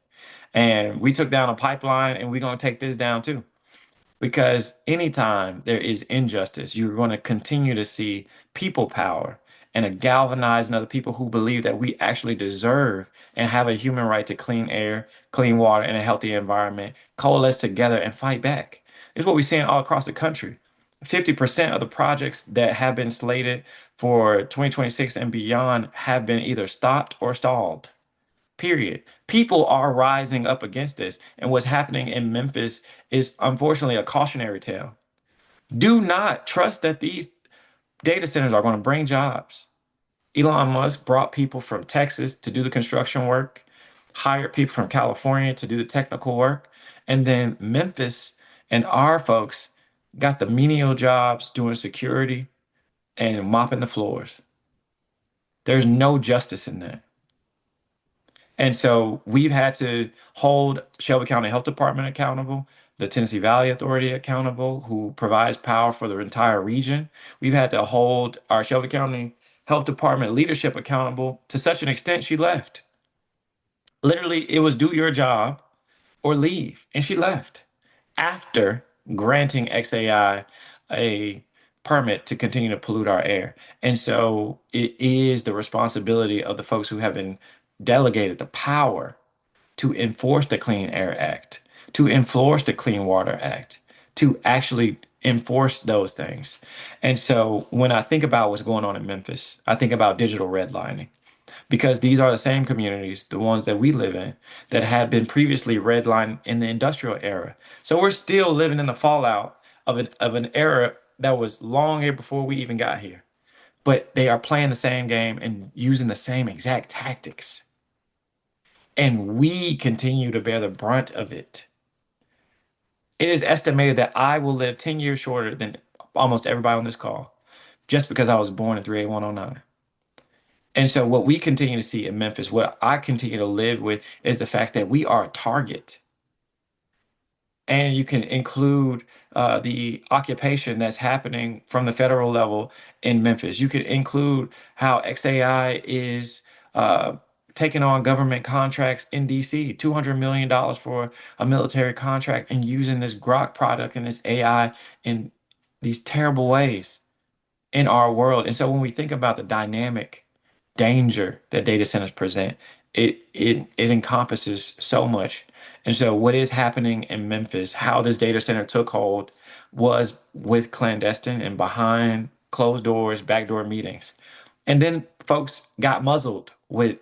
And we took down a pipeline and we're going to take this down too. Because anytime there is injustice, you're going to continue to see people power and a galvanizing of the people who believe that we actually deserve and have a human right to clean air, clean water, and a healthy environment, coalesce together and fight back. It's what we're seeing all across the country. 50% of the projects that have been slated for 2026 and beyond have been either stopped or stalled. Period. People are rising up against this. And what's happening in Memphis is unfortunately a cautionary tale. Do not trust that these data centers are going to bring jobs. Elon Musk brought people from Texas to do the construction work, hired people from California to do the technical work, and then Memphis and our folks got the menial jobs doing security and mopping the floors. There's no justice in that. And so we've had to hold Shelby County Health Department accountable, the Tennessee Valley Authority accountable, who provides power for the entire region. We've had to hold our Shelby County Health Department leadership accountable to such an extent she left. Literally, it was do your job or leave. And she left after granting XAI a permit to continue to pollute our air. And so it is the responsibility of the folks who have been delegated the power to enforce the Clean Air Act, to enforce the Clean Water Act, to actually enforce those things. And so when I think about what's going on in Memphis, I think about digital redlining because these are the same communities, the ones that we live in, that had been previously redlined in the industrial era. So we're still living in the fallout of an era that was long here before we even got here. But they are playing the same game and using the same exact tactics. And we continue to bear the brunt of it. It is estimated that I will live 10 years shorter than almost everybody on this call just because I was born in 38109. And so what we continue to see in Memphis, what I continue to live with, is the fact that we are a target. And you can include the occupation that's happening from the federal level in Memphis. You could include how XAI is taking on government contracts in DC, $200 million for a military contract, and using this Grok product and this AI in these terrible ways in our world. And so when we think about the dynamic danger that data centers present, it encompasses so much. And so what is happening in Memphis, how this data center took hold was with clandestine and behind closed doors, backdoor meetings. And then folks got muzzled with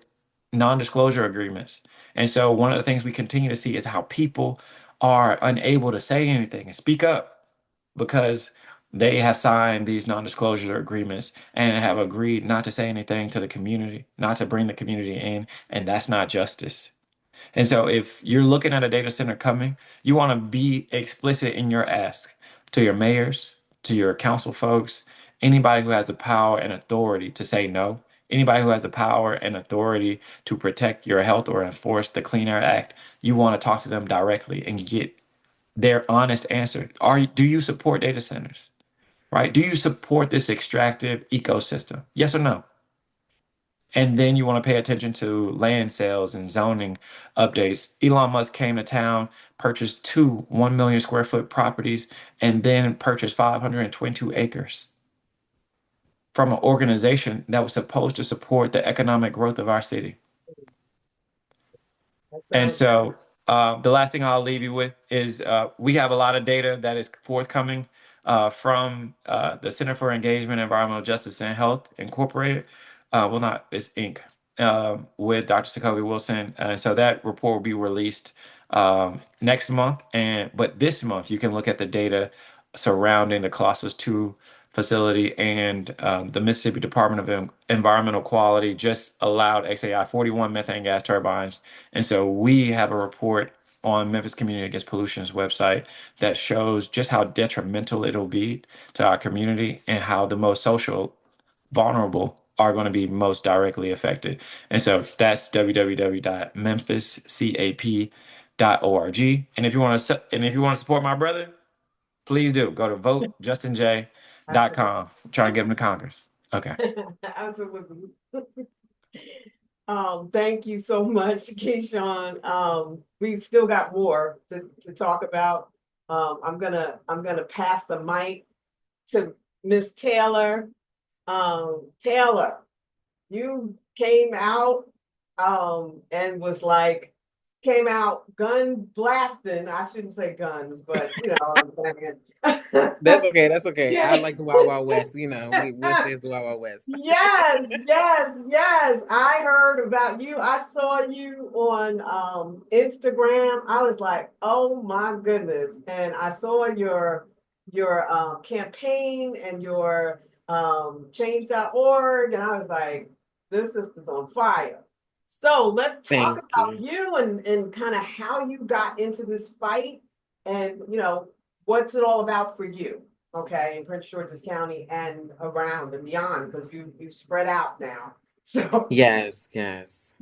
non-disclosure agreements. And so one of the things we continue to see is how people are unable to say anything and speak up because they have signed these non-disclosure agreements and have agreed not to say anything to the community, not to bring the community in, and that's not justice. And so if you're looking at a data center coming, you want to be explicit in your ask to your mayors, to your council folks, anybody who has the power and authority to say no, anybody who has the power and authority to protect your health or enforce the Clean Air Act. You want to talk to them directly and get their honest answer. Do you support data centers? Right? Do you support this extractive ecosystem? Yes or no? And then you want to pay attention to land sales and zoning updates. Elon Musk came to town, purchased two 1 million square foot properties, and then purchased 522 acres from an organization that was supposed to support the economic growth of our city. That And sounds so the last thing I'll leave you with is we have a lot of data that is forthcoming from the Center for Engagement, Environmental Justice, and Health Incorporated. Well, not it's Inc. With Dr. Sacoby Wilson. So that report will be released next month. But this month you can look at the data surrounding the Colossus 2 facility, and the Mississippi Department of Environmental Quality just allowed XAI 41 methane gas turbines. And so we have a report on Memphis Community Against Pollution's website that shows just how detrimental it'll be to our community and how the most social vulnerable are going to be most directly affected. And so that's www.memphiscap.org. And if you want to support my brother, please do go to votejustinj.com. Try to get him to Congress. Okay. absolutely. Thank you so much, KeShaun. We still got more to talk about. I'm gonna pass the mic to Miss Taylor. Taylor, you came out and was like, came out guns blasting. I shouldn't say guns, but you know what I'm saying. That's okay. That's okay. I Yeah. like the Wild Wild West. You know, what says the Wild Wild West? Yes, yes, yes. I heard about you. I saw you on Instagram. I was like, oh my goodness. And I saw your campaign and your change.org, and I was like, this is on fire. So let's talk Thank about you. you and kind of how you got into this fight and what's it all about for you, okay, in Prince George's County and around and beyond, because you've spread out now. So Yes, yes.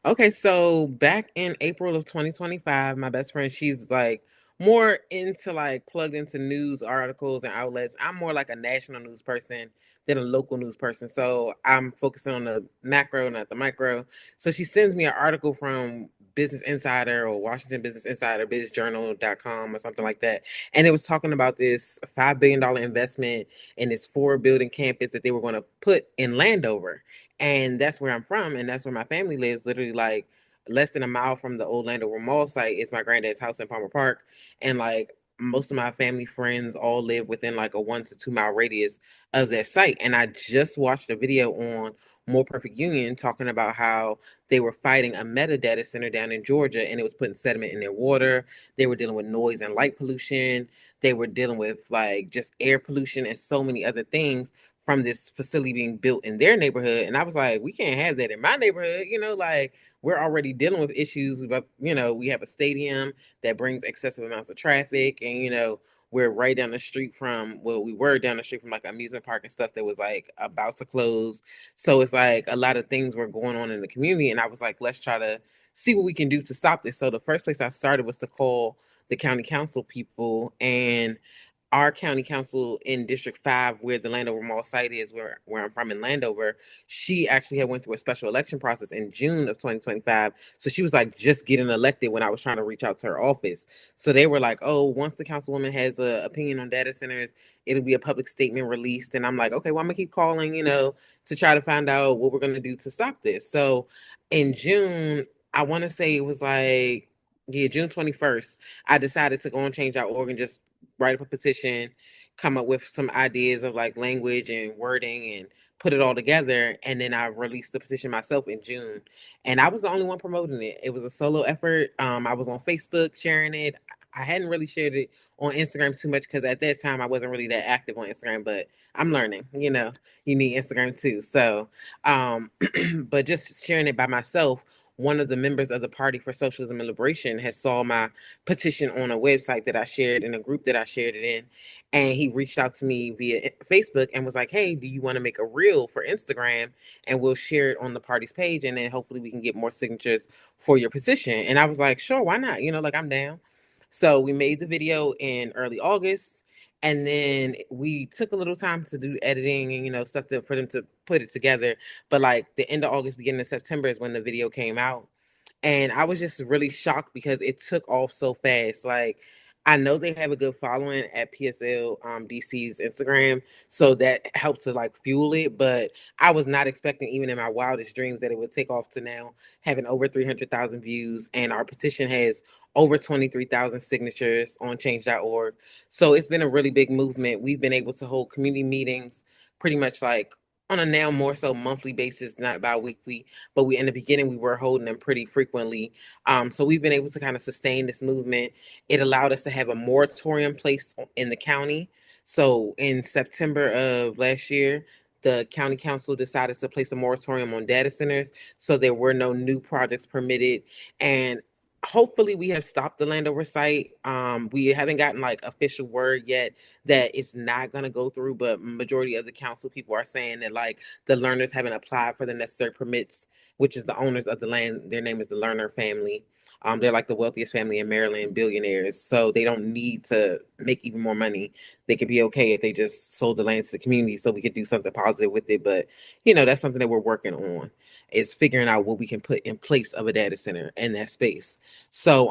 Okay, so back in April of 2025, my best friend, she's like more into like plugged into news articles and outlets. I'm more like a national news person than a local news person. So I'm focusing on the macro, not the micro. So she sends me an article from Business Insider or Washington Business Insider, businessjournal.com or something like that. And it was talking about this $5 billion investment in this 4 building campus that they were going to put in Landover. And that's where I'm from, and that's where my family lives. Literally, like less than a mile from the old Landover Mall site is my granddad's house in Palmer Park, and like most of my family friends all live within like a 1 to 2 mile radius of that site. And I just watched a video on More Perfect Union talking about how they were fighting a metadata center down in Georgia, and it was putting sediment in their water. They were dealing with noise and light pollution. They were dealing with like just air pollution and so many other things from this facility being built in their neighborhood. And I was like, we can't have that in my neighborhood. Like we're already dealing with issues. We have a stadium that brings excessive amounts of traffic, and, we're right down the street from, well, we were down the street from like an amusement park and stuff that was like about to close. So it's like a lot of things were going on in the community. And I was like, let's try to see what we can do to stop this. So the first place I started was to call the county council people, and our county council in District 5, where the Landover Mall site is, where I'm from in Landover, she actually had went through a special election process in June of 2025. So she was like just getting elected when I was trying to reach out to her office. So they were like, oh, once the councilwoman has an opinion on data centers, it'll be a public statement released. And I'm like, okay, well, I'm gonna keep calling, to try to find out what we're gonna do to stop this. So in June, I want to say it was like, yeah, June 21st, I decided to go and change our org and just write up a petition, come up with some ideas of like language and wording and put it all together. And then I released the petition myself in June. And I was the only one promoting it. It was a solo effort. I was on Facebook sharing it. I hadn't really shared it on Instagram too much because at that time I wasn't really that active on Instagram, but I'm learning, you need Instagram too. So, but just sharing it by myself, one of the members of the Party for Socialism and Liberation has saw my petition on a website that I shared in a group that I shared it in. And he reached out to me via Facebook and was like, hey, do you want to make a reel for Instagram? And we'll share it on the party's page. And then hopefully we can get more signatures for your petition. And I was like, sure, why not? Like I'm down. So we made the video in early August. And then we took a little time to do editing and, stuff for them to put it together. But like the end of August, beginning of September is when the video came out. And I was just really shocked because it took off so fast. Like, I know they have a good following at PSL DC's Instagram, so that helped to like fuel it. But I was not expecting, even in my wildest dreams, that it would take off to now having over 300,000 views. And our petition has over 23,000 signatures on change.org. So it's been a really big movement. We've been able to hold community meetings pretty much like on a now more so monthly basis, not bi-weekly, but in the beginning we were holding them pretty frequently. So we've been able to kind of sustain this movement. It allowed us to have a moratorium placed in the county. So in September of last year, the county council decided to place a moratorium on data centers, so there were no new projects permitted. And hopefully we have stopped the Landover site. We haven't gotten like official word yet that it's not going to go through, but majority of the council people are saying that like the learners haven't applied for the necessary permits, which is the owners of the land. Their name is the Lerner family. They're like the wealthiest family in Maryland, billionaires. So they don't need to make even more money. They could be okay if they just sold the land to the community so we could do something positive with it. But, that's something that we're working on, is figuring out what we can put in place of a data center in that space. So,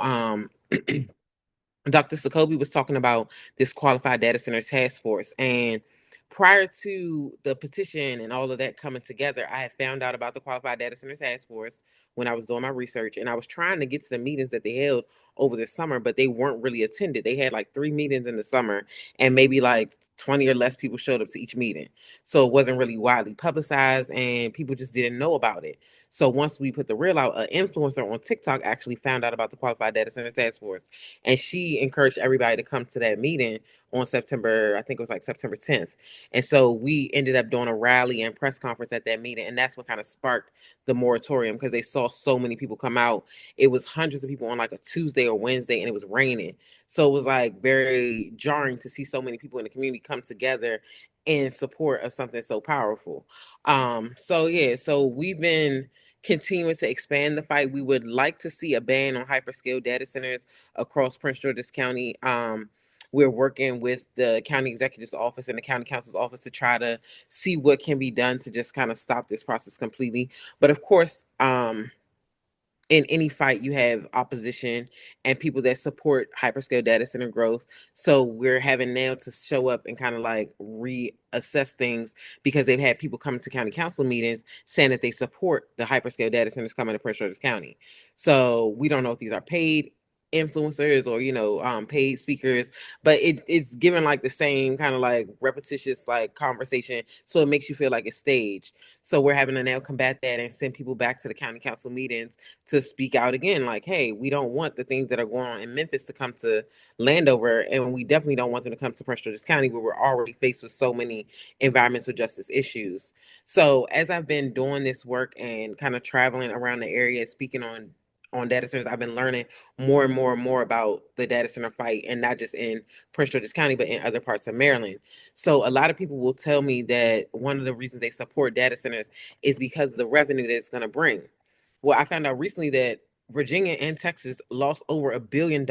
Dr. Sacoby was talking about this qualified data center task force. And prior to the petition and all of that coming together, I had found out about the qualified data center task force when I was doing my research. And I was trying to get to the meetings that they held over the summer, but they weren't really attended. They had like 3 meetings in the summer, and maybe like 20 or less people showed up to each meeting. So it wasn't really widely publicized, and people just didn't know about it. So once we put the reel out, an influencer on TikTok actually found out about the qualified data center task force, and she encouraged everybody to come to that meeting on September, I think it was like September 10th. And so we ended up doing a rally and press conference at that meeting. And that's what kind of sparked the moratorium, because they saw so many people come out. It was hundreds of people on like a Tuesday or Wednesday, and it was raining. So it was like very jarring to see so many people in the community come together in support of something so powerful. So we've been continuing to expand the fight. We would like to see a ban on hyperscale data centers across Prince George's County. We're working with the county executive's office and the county council's office to try to see what can be done to just kind of stop this process completely. But of course, in any fight, you have opposition and people that support hyperscale data center growth. So we're having now to show up and kind of like reassess things, because they've had people coming to county council meetings saying that they support the hyperscale data centers coming to Prince George's County. So we don't know if these are paid influencers or paid speakers, but it's given like the same kind of like repetitious like conversation, so it makes you feel like it's staged. So we're having to now combat that and send people back to the county council meetings to speak out again, like, hey, we don't want the things that are going on in Memphis to come to Landover, and we definitely don't want them to come to Prince George's County, where we're already faced with so many environmental justice issues. So as I've been doing this work and kind of traveling around the area, speaking on on data centers. I've been learning more and more and more about the data center fight, and not just in Prince George's County, but in other parts of Maryland. So a lot of people will tell me that one of the reasons they support data centers is because of the revenue that it's going to bring. Well, I found out recently that Virginia and Texas lost over $1 billion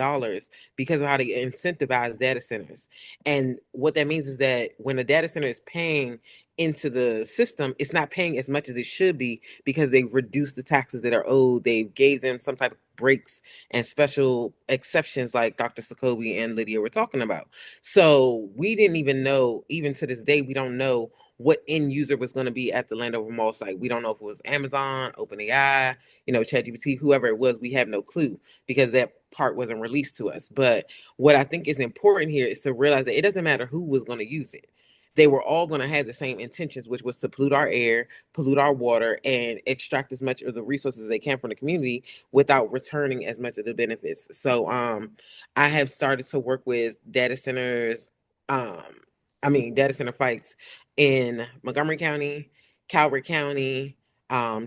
because of how they incentivize data centers. And what that means is that when a data center is paying into the system, it's not paying as much as it should be because they reduced the taxes that are owed. They gave them some type of breaks and special exceptions like Dr. Sacoby and Lydia were talking about. So we didn't even know, even to this day, we don't know what end user was going to be at the Landover Mall site. We don't know if it was Amazon, OpenAI, ChatGPT, whoever it was. We have no clue because that part wasn't released to us. But what I think is important here is to realize that it doesn't matter who was going to use it. They were all going to have the same intentions, which was to pollute our air, pollute our water, and extract as much of the resources as they can from the community without returning as much of the benefits. So I have started to work with data centers, data center fights in Montgomery County, Calvert County,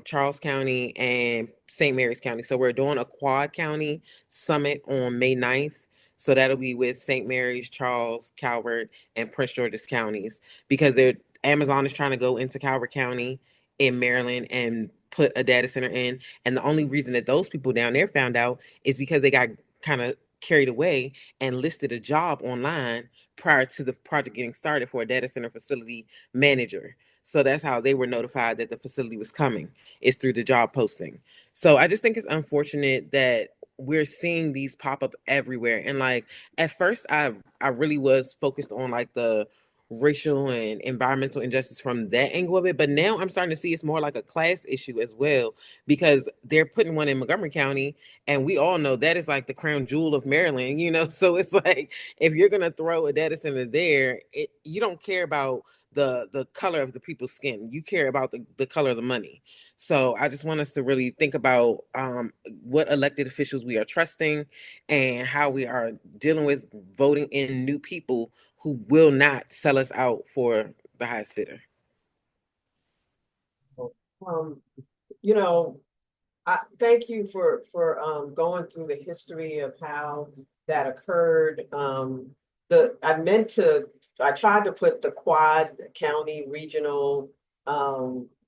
Charles County, and St. Mary's County. So we're doing a quad county summit on May 9th. So that'll be with St. Mary's, Charles, Calvert, and Prince George's counties because Amazon is trying to go into Calvert County in Maryland and put a data center in. And the only reason that those people down there found out is because they got kind of carried away and listed a job online prior to the project getting started for a data center facility manager. So that's how they were notified that the facility was coming, is through the job posting. So I just think it's unfortunate that we're seeing these pop up everywhere. And like at first I really was focused on like the racial and environmental injustice from that angle of it. But now I'm starting to see it's more like a class issue as well, because they're putting one in Montgomery County, and we all know that is like the crown jewel of Maryland, So it's like if you're gonna throw a data center there, you don't care about the color of the people's skin. You care about the color of the money. So I just want us to really think about what elected officials we are trusting and how we are dealing with voting in new people who will not sell us out for the highest bidder. Um, you know, I thank you for going through the history of how that occurred. I tried to put the Quad County Regional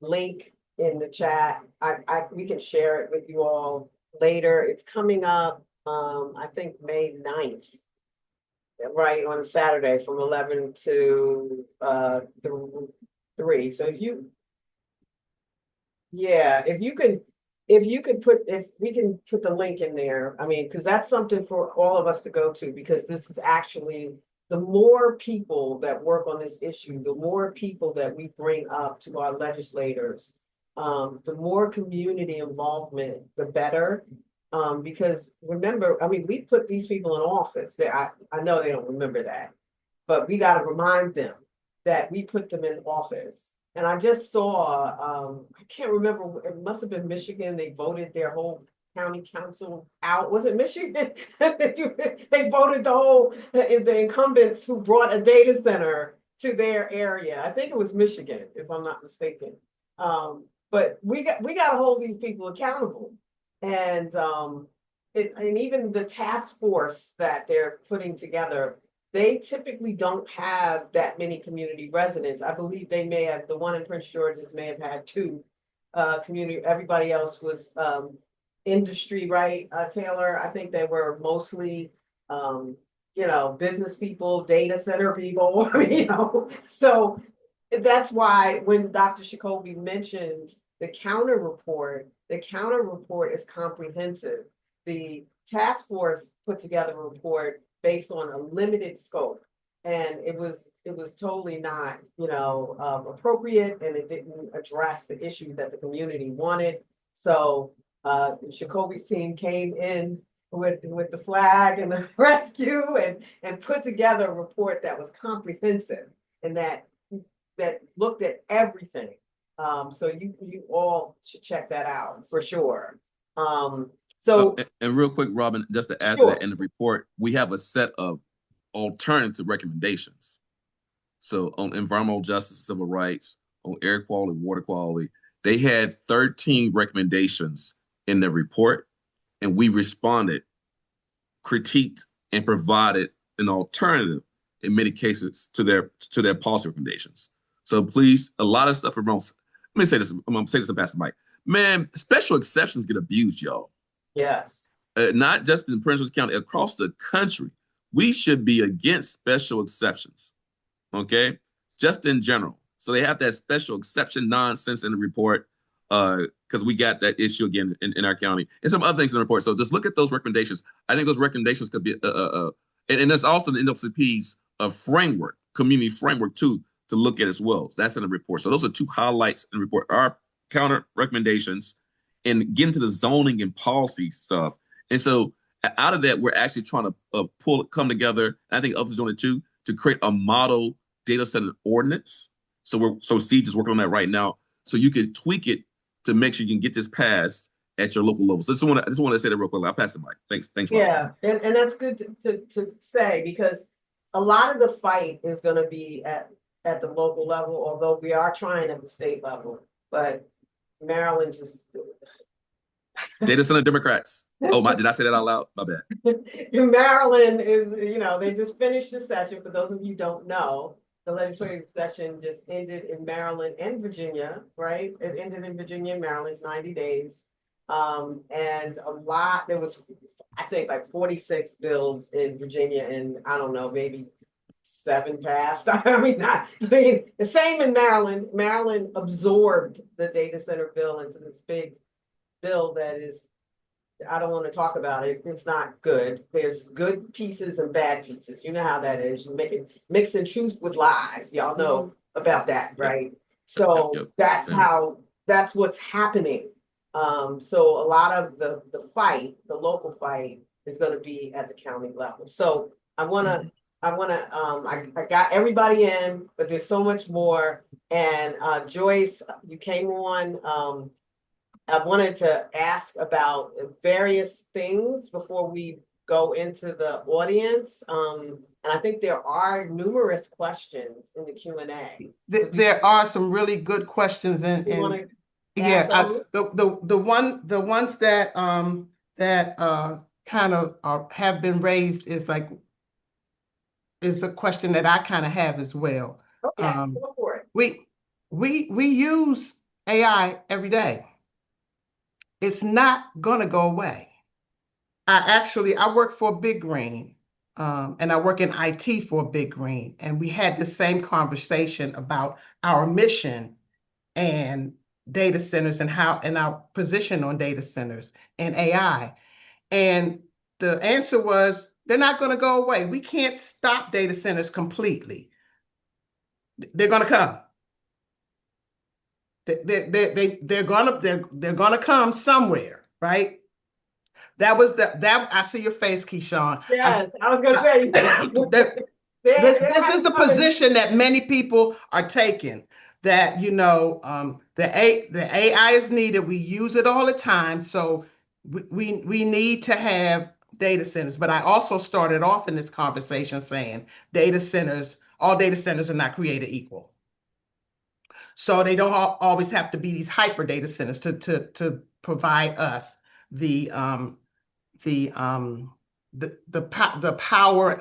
link in the chat. We can share it with you all later. It's coming up I think May 9th, right, on Saturday from 11 to 3. So if we can put the link in there, because that's something for all of us to go to, because this is actually, the more people that work on this issue, the more people that we bring up to our legislators, the more community involvement, the better. Because remember, we put these people in office. I know they don't remember that, but we got to remind them that we put them in office. And I just saw, I can't remember, it must have been Michigan. They voted their whole county council out. Was it Michigan? They voted the incumbents who brought a data center to their area. I think it was Michigan, if I'm not mistaken. But we got to hold these people accountable. And even the task force that they're putting together, they typically don't have that many community residents. I believe they may have, the one in Prince George's may have had 2 community, everybody else was industry, right, Taylor? I think they were mostly, business people, data center people, So that's why when Dr. Sacoby mentioned the counter report is comprehensive. The task force put together a report based on a limited scope, and it was totally not appropriate, and it didn't address the issue that the community wanted. So Sacoby's team came in with the flag and the rescue and put together a report that was comprehensive and that looked at everything. So you all should check that out for sure. And real quick, Robin, just to add to that, in the report, we have a set of alternative recommendations. So on environmental justice, civil rights, on air quality, water quality, they had 13 recommendations in the report. and we responded, critiqued, and provided an alternative in many cases to their policy recommendations. So please, a lot of stuff from let me say this. I'm gonna say this to Pastor Mike. Man, special exceptions get abused, y'all. Yes. Not just in Prince William County, across the country. We should be against special exceptions. Okay, just in general. So they have that special exception nonsense in the report because we got that issue again in our county and some other things in the report. So just look at those recommendations. I think those recommendations could be, and there's also the NWCP's framework, community framework too, to look at as well. So that's in the report. So those are two highlights in the report. Our counter recommendations and get into the zoning and policy stuff. And so out of that, we're actually trying to come together. And I think others doing it too, to create a model data center ordinance. So CEEJH is working on that right now. So you can tweak it to make sure you can get this passed at your local level. So I just want to say that real quick. I'll pass the mic. Thanks. Yeah, and that's good to say, because a lot of the fight is going to be at the local level, although we are trying at the state level. But Maryland just data center Democrats. Oh my! Did I say that out loud? My bad. Maryland is, they just finished the session. For those of you who don't know, the legislative session just ended in Maryland and Virginia, right? It ended in Virginia and Maryland. It's 90 days. And there was, I think, like 46 bills in Virginia, and I don't know, maybe 7 passed. The same in Maryland. Maryland absorbed the data center bill into this big bill that is, I don't want to talk about it. It's not good. There's good pieces and bad pieces. You know how that is. You mix and truth with lies. Y'all know about that, right? So that's what's happening. So a lot of the fight, the local fight, is going to be at the county level. So I got everybody in, but there's so much more. And Joyce, you came on. I wanted to ask about various things before we go into the audience. And I think there are numerous questions in the Q&A. There are some really good questions the ones that kind of have been raised is a question that I kind of have as well. Okay, go for it. We use AI every day. It's not gonna go away. I work for Big Green, and I work in IT for Big Green, and we had the same conversation about our mission and data centers and our position on data centers and AI. And the answer was, they're not going to go away. We can't stop data centers completely. They're going to come. They're gonna come somewhere, right? I see your face, KeShaun. Yes, I was gonna say this is the position that many people are taking. That the AI is needed. We use it all the time, so we need to have data centers. But I also started off in this conversation saying all data centers are not created equal. So they don't always have to be these hyper data centers to provide us the power,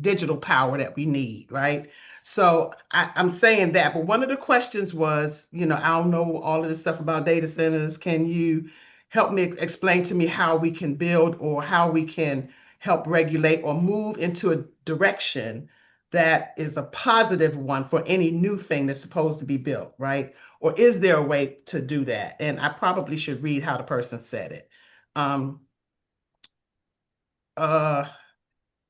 digital power that we need, right? So I'm saying that, but one of the questions was, I don't know all of this stuff about data centers. Can you help me explain to me how we can build or how we can help regulate or move into a direction that is a positive one for any new thing that's supposed to be built, right? Or is there a way to do that? And I probably should read how the person said it.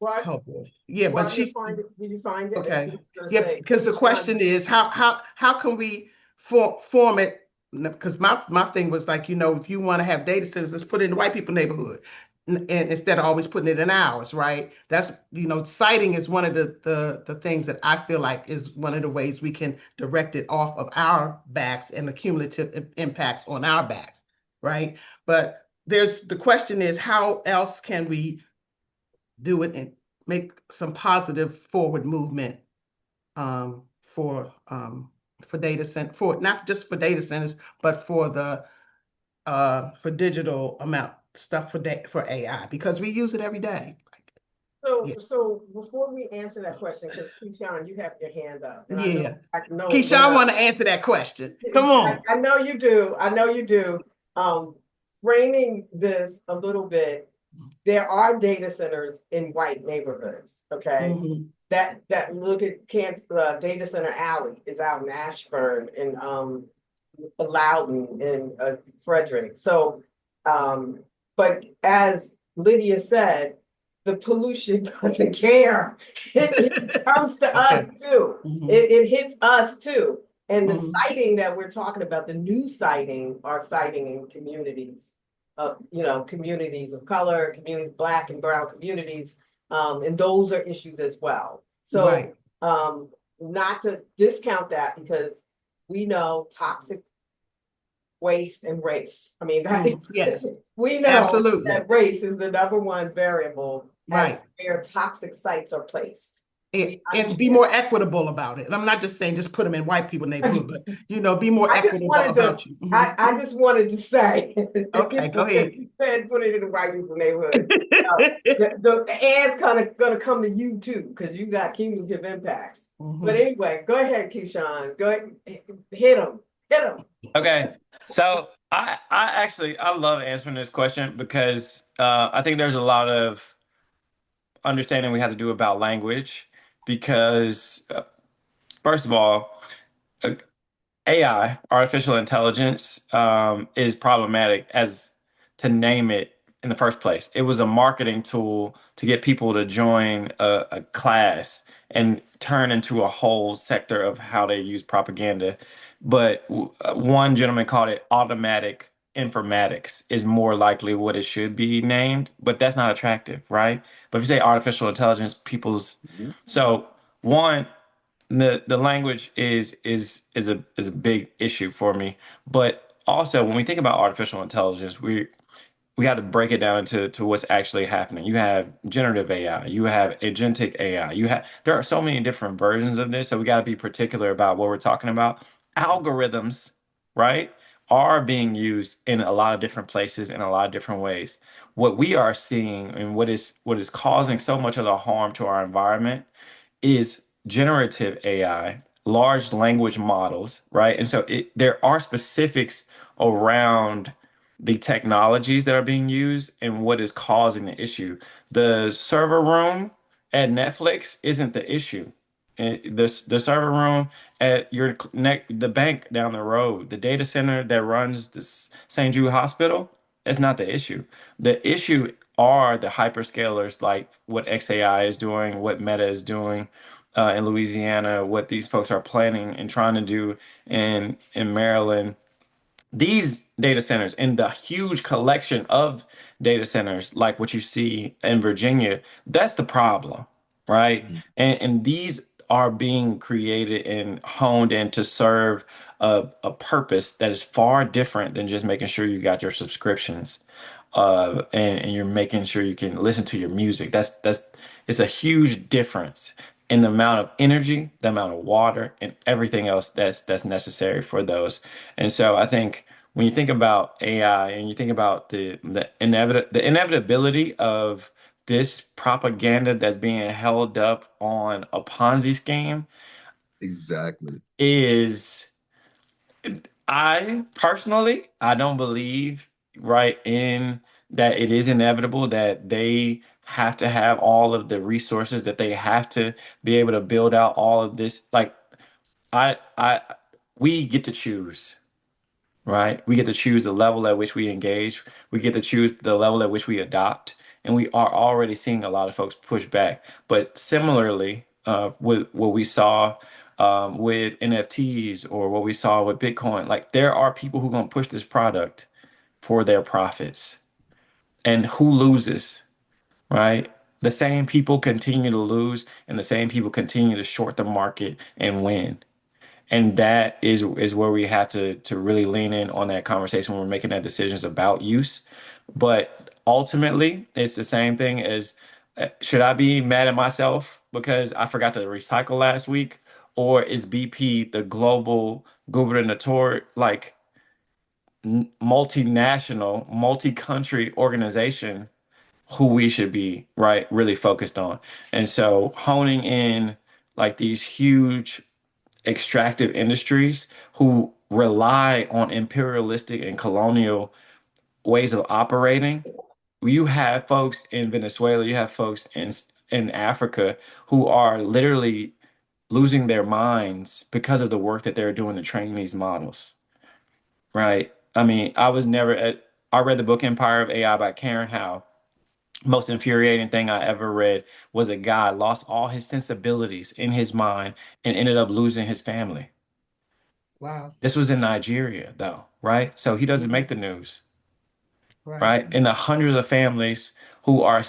What? Oh boy. Yeah, but Did you find it? Okay. Yeah, because the question is how can we form it? Because my thing was like, if you want to have data centers, let's put it in the white people neighborhood. And instead of always putting it in ours, right? That's, siting is one of the things that I feel like is one of the ways we can direct it off of our backs and the cumulative impacts on our backs, right? But the question is, how else can we do it and make some positive forward movement for data center, not just for data centers, but for the for digital stuff for AI because we use it every day. Yeah. So before we answer that question, because KeShaun, you have your hand up, and Yeah. I know KeShaun want to answer that question. Come on. I know you do. I know you do. Framing this a little bit, there are data centers in white neighborhoods, okay? Mhm. That look at Data Center Alley is out in Ashburn and Loudon and Frederick. So, but as Lydia said, the pollution doesn't care. It comes to us too. Mhm. It hits us too. And the Mhm. siting that we're talking about, the new siting, are siting in communities of, communities of color, Black and brown communities. And those are issues as well. So, Right. not to discount that, because we know toxic waste and race. I mean, that is, Yes, we know absolutely. that race is the #1 variable as Right. where toxic sites are placed. And be more equitable about it. And I'm not just saying just put them in white people neighborhood, but be more equitable about you. I just wanted to say. Okay, go ahead. You said put it in the white people neighborhood. The ads kind of gonna come to you too, because you got cumulative impacts. But anyway, go ahead, KeShaun. Go ahead, hit them. Okay. So I love answering this question because I think there's a lot of understanding we have to do about language because first of all, uh, AI, artificial intelligence, is problematic as to name it in the first place. It was a marketing tool to get people to join a class and turn into a whole sector of how they use propaganda. But one gentleman called it automatic informatics is more likely what it should be named, but that's not attractive, right? But if you say artificial intelligence, so one, the language is a big issue for me. But also when we think about artificial intelligence, we have to break it down to what's actually happening. You have generative AI, you have agentic AI, there are so many different versions of this, so we got to be particular about what we're talking about. Algorithms, right, are being used in a lot of different places in a lot of different ways. What we are seeing and what is causing so much of the harm to our environment is generative AI, large language models, right? And so there are specifics around the technologies that are being used and what is causing the issue. The server room at Netflix isn't the issue. The server room at the bank down the road, the data center that runs the St. Jude Hospital, that's not the issue. The issue are the hyperscalers like what XAI is doing, what Meta is doing in Louisiana, what these folks are planning and trying to do in Maryland. These data centers and the huge collection of data centers, like what you see in Virginia, that's the problem, right? And these are being created and honed in to serve a purpose that is far different than just making sure you got your subscriptions and you're making sure you can listen to your music. That's it's a huge difference in the amount of energy, the amount of water, and everything else that's necessary for those. And so I think when you think about AI and you think about the inevitability of this propaganda that's being held up on a Ponzi scheme Exactly. is I don't believe right in that it is inevitable that they have to have all of the resources that they have to be able to build out all of this. Like I we get to choose, right? We get to choose the level at which we engage. We get to choose the level at which we adopt. And we are already seeing a lot of folks push back. But similarly, with what we saw with NFTs or what we saw with Bitcoin, like there are people who are going to push this product for their profits. And who loses, right? The same people continue to lose, and the same people continue to short the market and win. And that is where we have to really lean in on that conversation when we're making that decisions about use. But ultimately, it's the same thing as should I be mad at myself because I forgot to recycle last week? Or is BP the global gubernator? Like multinational, multi-country organization who we should be, right, really focused on. And so honing in like these huge extractive industries who rely on imperialistic and colonial ways of operating. You have folks in Venezuela, you have folks in Africa who are literally losing their minds because of the work that they're doing to train these models, right? I mean, I read the book Empire of AI by Karen Howe. Most infuriating thing I ever read was a guy lost all his sensibilities in his mind and ended up losing his family. Wow. This was in Nigeria, though, right? So he doesn't make the news, Right. right? And the hundreds of families who are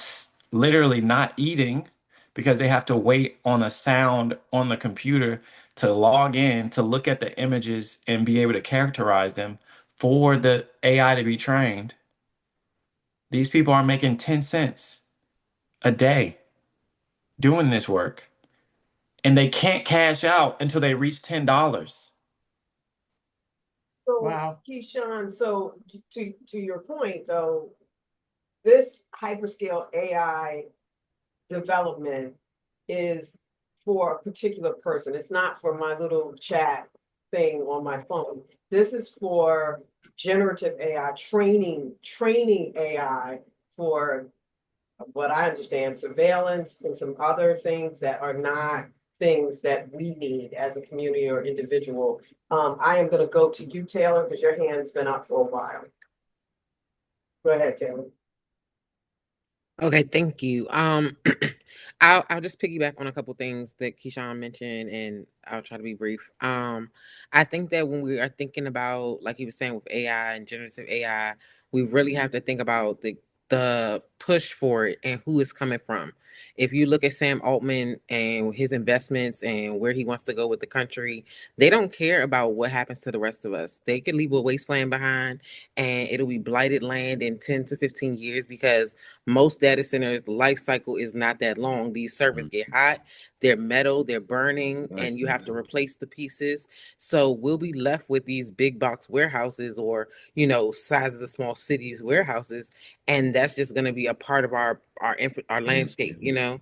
literally not eating because they have to wait on a sound on the computer to log in to look at the images and be able to characterize them for the AI to be trained. These people are making 10 cents a day doing this work, and they can't cash out until they reach $10. So, Wow. KeShaun, so to your point, though, this hyperscale AI development is for a particular person. It's not for my little chat thing on my phone. This is for generative AI, training AI for what I understand, surveillance and some other things that are not things that we need as a community or individual. I am gonna go to you, Taylor, because your hand's been up for a while. Go ahead, Taylor. Okay, thank you. I'll just piggyback on a couple things that KeShaun mentioned, and I'll try to be brief. I think that when we are thinking about, like he was saying, with AI and generative AI, we really have to think about the push for it and who it's coming from. If you look at Sam Altman and his investments and where he wants to go with the country, they don't care about what happens to the rest of us. They could leave a wasteland behind, and it'll be blighted land in 10 to 15 years because most data centers life cycle is not that long. These servers get hot, they're metal, they're burning, and you have to replace the pieces. So we'll be left with these big box warehouses, or sizes of small cities warehouses, and that's just going to be a part of our landscape. Yep.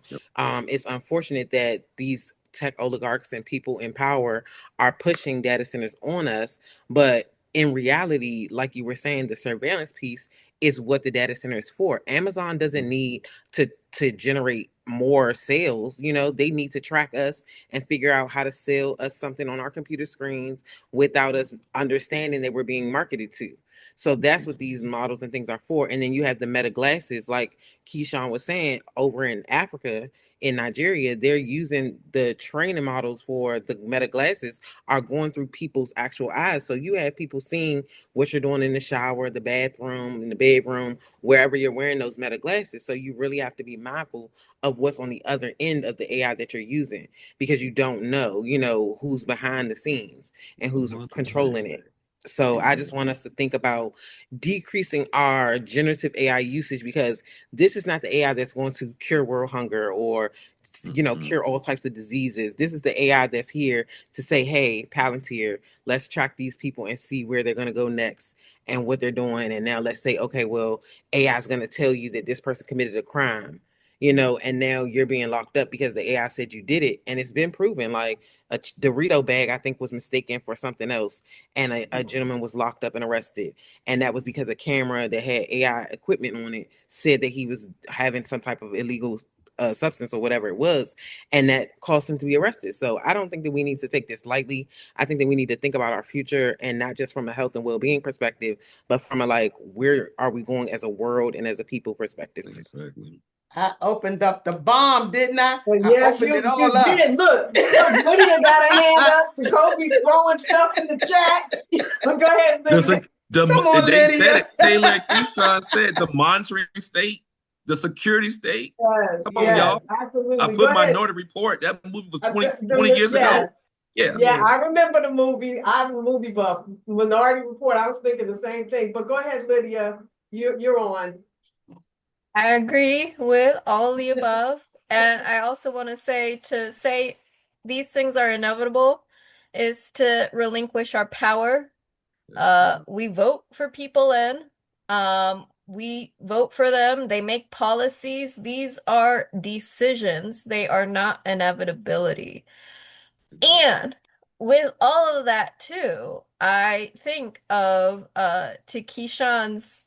It's unfortunate that these tech oligarchs and people in power are pushing data centers on us, but in reality, like you were saying, the surveillance piece is what the data center is for. Amazon doesn't need to generate more sales. They need to track us and figure out how to sell us something on our computer screens without us understanding that we're being marketed to. So that's what these models and things are for. And then you have the meta glasses, like KeShaun was saying, over in Africa, in Nigeria, they're using the training models for the meta glasses are going through people's actual eyes. So you have people seeing what you're doing in the shower, the bathroom, in the bedroom, wherever you're wearing those meta glasses. So you really have to be mindful of what's on the other end of the AI that you're using, because you don't know, who's behind the scenes and who's controlling it. So I just want us to think about decreasing our generative AI usage, because this is not the AI that's going to cure world hunger or cure all types of diseases. This is the AI that's here to say, hey, Palantir, let's track these people and see where they're going to go next and what they're doing. And now let's say, okay, well, AI is going to tell you that this person committed a crime, and now you're being locked up because the AI said you did it. And it's been proven. Like a Dorito bag, I think, was mistaken for something else. And a gentleman was locked up and arrested. And that was because a camera that had AI equipment on it said that he was having some type of illegal substance or whatever it was, and that caused him to be arrested. So I don't think that we need to take this lightly. I think that we need to think about our future, and not just from a health and well-being perspective, but from a where are we going as a world and as a people perspective too. Exactly. I opened up the bomb, didn't I? Well, I yes, opened you it all up. did. Look, Lydia got a hand up. Sacoby's throwing stuff in the chat. Go ahead, Lydia. Come on, They said Lydia. it. Taylor KeShaun said the monitoring state, the security state. Yes, Come on, yes, y'all. I absolutely. Go put ahead. Minority Report. That movie was 20 years Yeah, ago. Yeah. yeah, I remember the movie. I'm a movie buff. Minority Report. I was thinking the same thing. But go ahead, Lydia. You're on. I agree with all the above. And I also want to say these things are inevitable is to relinquish our power We vote for people in. We vote for them. They make policies. These are decisions. They are not inevitability. And with all of that too, I think of to KeShaun's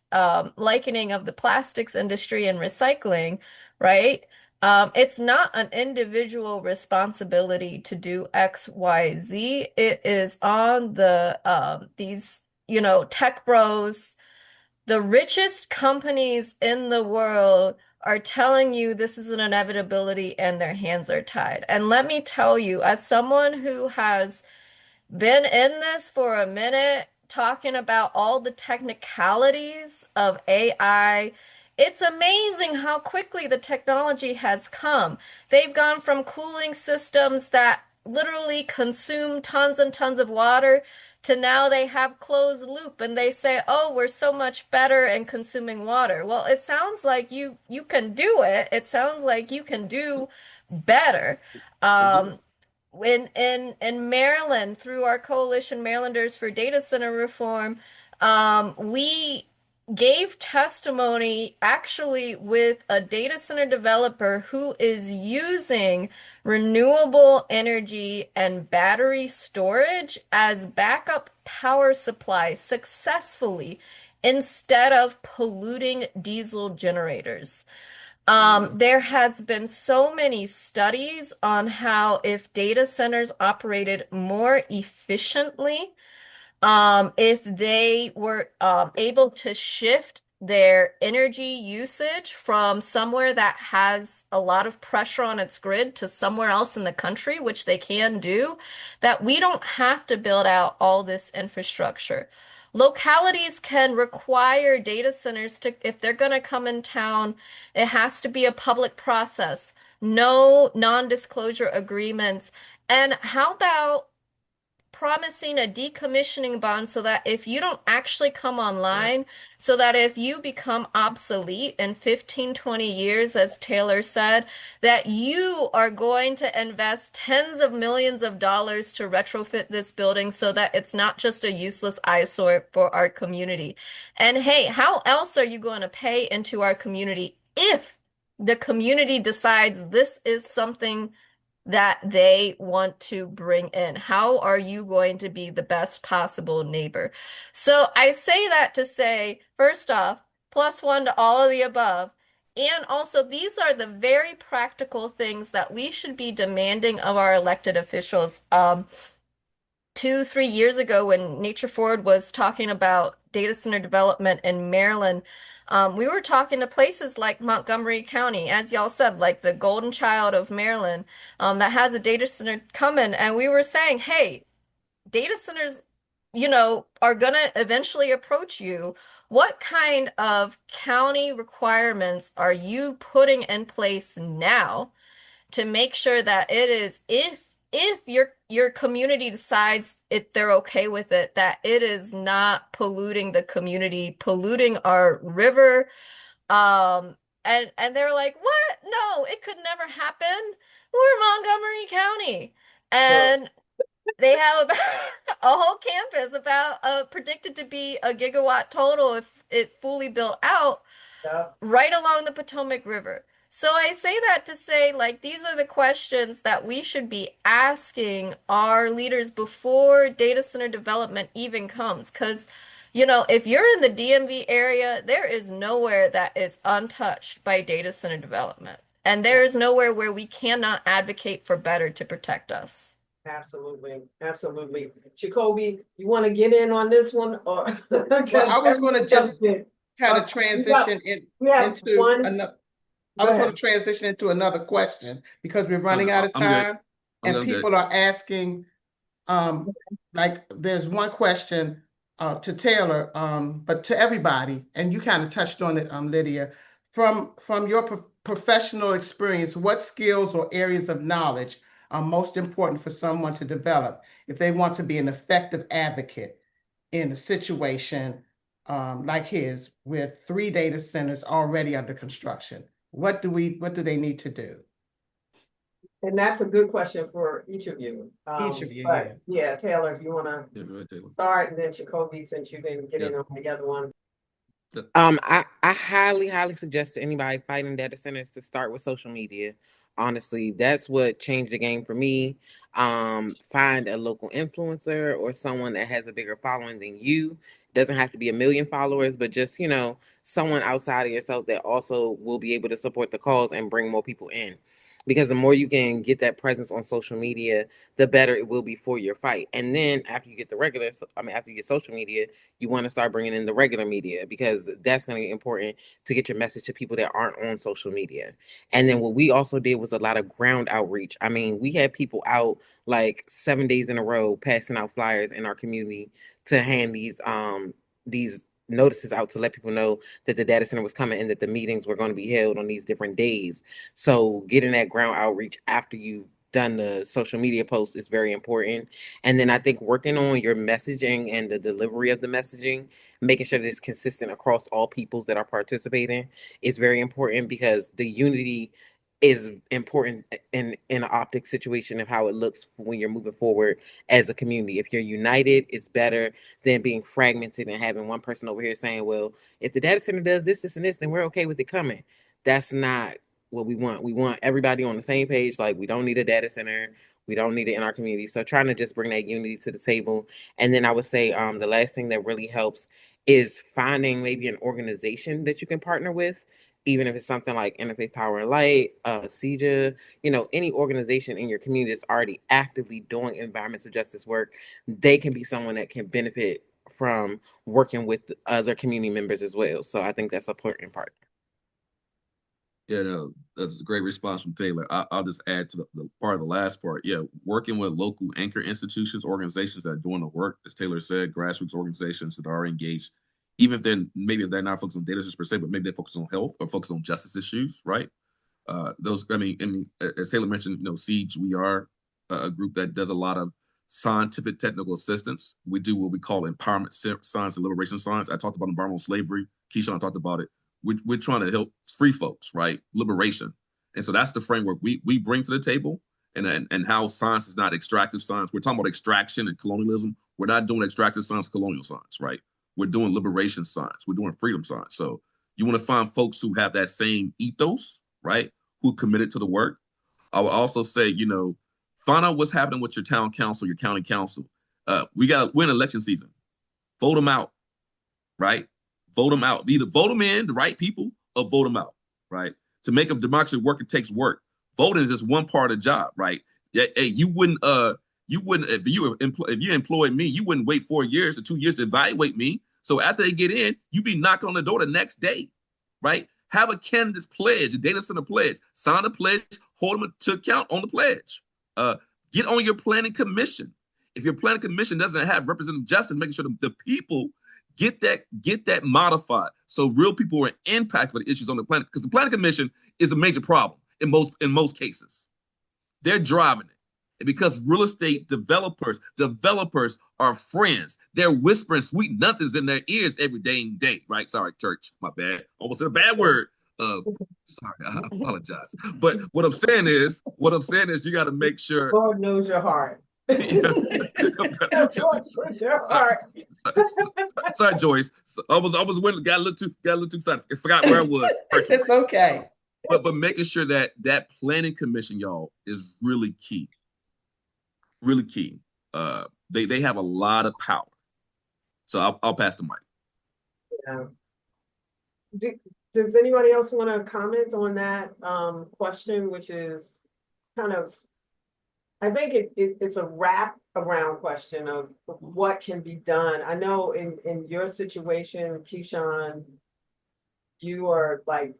likening of the plastics industry and recycling, right? It's not an individual responsibility to do X, Y, Z. It is on the these, tech bros, the richest companies in the world are telling you this is an inevitability and their hands are tied. And let me tell you, as someone who has been in this for a minute, talking about all the technicalities of AI. It's amazing how quickly the technology has come. They've gone from cooling systems that literally consume tons and tons of water to now they have closed loop and they say, "Oh, we're so much better in consuming water." Well, it sounds like you can do it. It sounds like you can do better. Um, in Maryland, through our coalition Marylanders for Data Center Reform, we gave testimony actually with a data center developer who is using renewable energy and battery storage as backup power supply successfully instead of polluting diesel generators. There has been so many studies on how if data centers operated more efficiently, if they were able to shift their energy usage from somewhere that has a lot of pressure on its grid to somewhere else in the country, which they can do, that we don't have to build out all this infrastructure. Localities can require data centers to, if they're going to come in town, it has to be a public process, no non-disclosure agreements. And how about promising a decommissioning bond so that if you don't actually come online, so that if you become obsolete in 15, 20 years, as Taylor said, that you are going to invest tens of millions of dollars to retrofit this building so that it's not just a useless eyesore for our community. And hey, how else are you going to pay into our community if the community decides this is something that they want to bring in? How are you going to be the best possible neighbor? So I say that to say, first off, +1 to all of the above. And also, these are the very practical things that we should be demanding of our elected officials. 2, 3 years ago, when Nature Forward was talking about data center development in Maryland, we were talking to places like Montgomery County, as y'all said, like the golden child of Maryland, that has a data center coming. And we were saying, hey, data centers, are going to eventually approach you. What kind of county requirements are you putting in place now to make sure that it is, if your community decides if they're okay with it, that it is not polluting the community, polluting our river. And they're like, what? No, it could never happen. We're Montgomery County. And they have about a whole campus about predicted to be a gigawatt total if it fully built out right along the Potomac River. So I say that to say, like, these are the questions that we should be asking our leaders before data center development even comes. Because, if you're in the DMV area, there is nowhere that is untouched by data center development. And there is nowhere where we cannot advocate for better to protect us. Absolutely, absolutely. Sacoby, you want to get in on this one, or? Well, I was going to just kind of transition into another. I was going to transition into another question because we're running out of time, and people are asking. Like, there's one question to Taylor, but to everybody, and you kind of touched on it, Lydia. From your professional experience, what skills or areas of knowledge are most important for someone to develop if they want to be an effective advocate in a situation like his, with 3 data centers already under construction? What do they need to do? And that's a good question for each of you. Each of you, But yeah, Taylor, if you wanna Yeah, go ahead, Taylor. start, and then Sacoby, since you didn't get in Yeah. on the other one. I highly suggest to anybody fighting data centers to start with social media. Honestly, that's what changed the game for me. Find a local influencer or someone that has a bigger following than you. Doesn't have to be a million followers, but just, someone outside of yourself that also will be able to support the cause and bring more people in. Because the more you can get that presence on social media, the better it will be for your fight. And then after you get after you get social media, you want to start bringing in the regular media, because that's going to be important to get your message to people that aren't on social media. And then what we also did was a lot of ground outreach. I mean, we had people out like 7 days in a row passing out flyers in our community to hand these notices out to let people know that the data center was coming and that the meetings were going to be held on these different days. So getting that ground outreach after you done the social media posts is very important. And then I think working on your messaging and the delivery of the messaging, making sure that it's consistent across all peoples that are participating is very important, because the unity is important in an optic situation of how it looks when you're moving forward as a community. If you're united, it's better than being fragmented and having one person over here saying, well, if the data center does this, and this, then we're okay with it coming. That's not what we want. We want everybody on the same page. Like, we don't need a data center. We don't need it in our community. So trying to just bring that unity to the table. And then I would say the last thing that really helps is finding maybe an organization that you can partner with, even if it's something like Interfaith Power and Light, CEEJH, any organization in your community that's already actively doing environmental justice work. They can be someone that can benefit from working with other community members as well. So I think that's an important part. Yeah, no, that's a great response from Taylor. I'll just add to the part of the last part. Yeah, working with local anchor institutions, organizations that are doing the work, as Taylor said, grassroots organizations that are engaged, even if they're not focused on data sets per se, but maybe they focus on health or focus on justice issues, right? As Taylor mentioned, CEEJH, we are a group that does a lot of scientific technical assistance. We do what we call empowerment science and liberation science. I talked about environmental slavery. KeShaun talked about it. We're trying to help free folks, right? Liberation. And so that's the framework we bring to the table, and how science is not extractive science. We're talking about extraction and colonialism. We're not doing extractive science, colonial science, right? We're doing liberation science. We're doing freedom science. So you want to find folks who have that same ethos, right? Who committed to the work. I would also say, find out what's happening with your town council, your county council. We're in election season. Vote them out, right? Vote them out. Either vote them in, the right people, or vote them out, right? To make a democracy work, it takes work. Voting is just one part of the job, right? Hey, you wouldn't if you employed me, you wouldn't wait 4 years or 2 years to evaluate me. So after they get in, you be knocking on the door the next day, right? Have a candidate's pledge, a data center pledge. Sign the pledge, hold them to account on the pledge. Get on your planning commission. If your planning commission doesn't have representative justice, making sure the people get that modified so real people are impacted by the issues on the planet, because the planning commission is a major problem in most cases. They're driving it. And because real estate developers are friends, they're whispering sweet nothings in their ears every dang day, right? Sorry, church, my bad. Almost said a bad word. Sorry, I apologize. But what I'm saying is you got to make sure. God knows your heart. Sorry, Joyce. I was winning. Got a little too excited. I forgot where I was. It's okay. But making sure that planning commission, y'all, is really key. Really key. They have a lot of power. So I'll pass the mic. Yeah. Does anybody else want to comment on that question, which is kind of, I think it's a wrap around question of what can be done. I know in your situation, KeShaun, you are like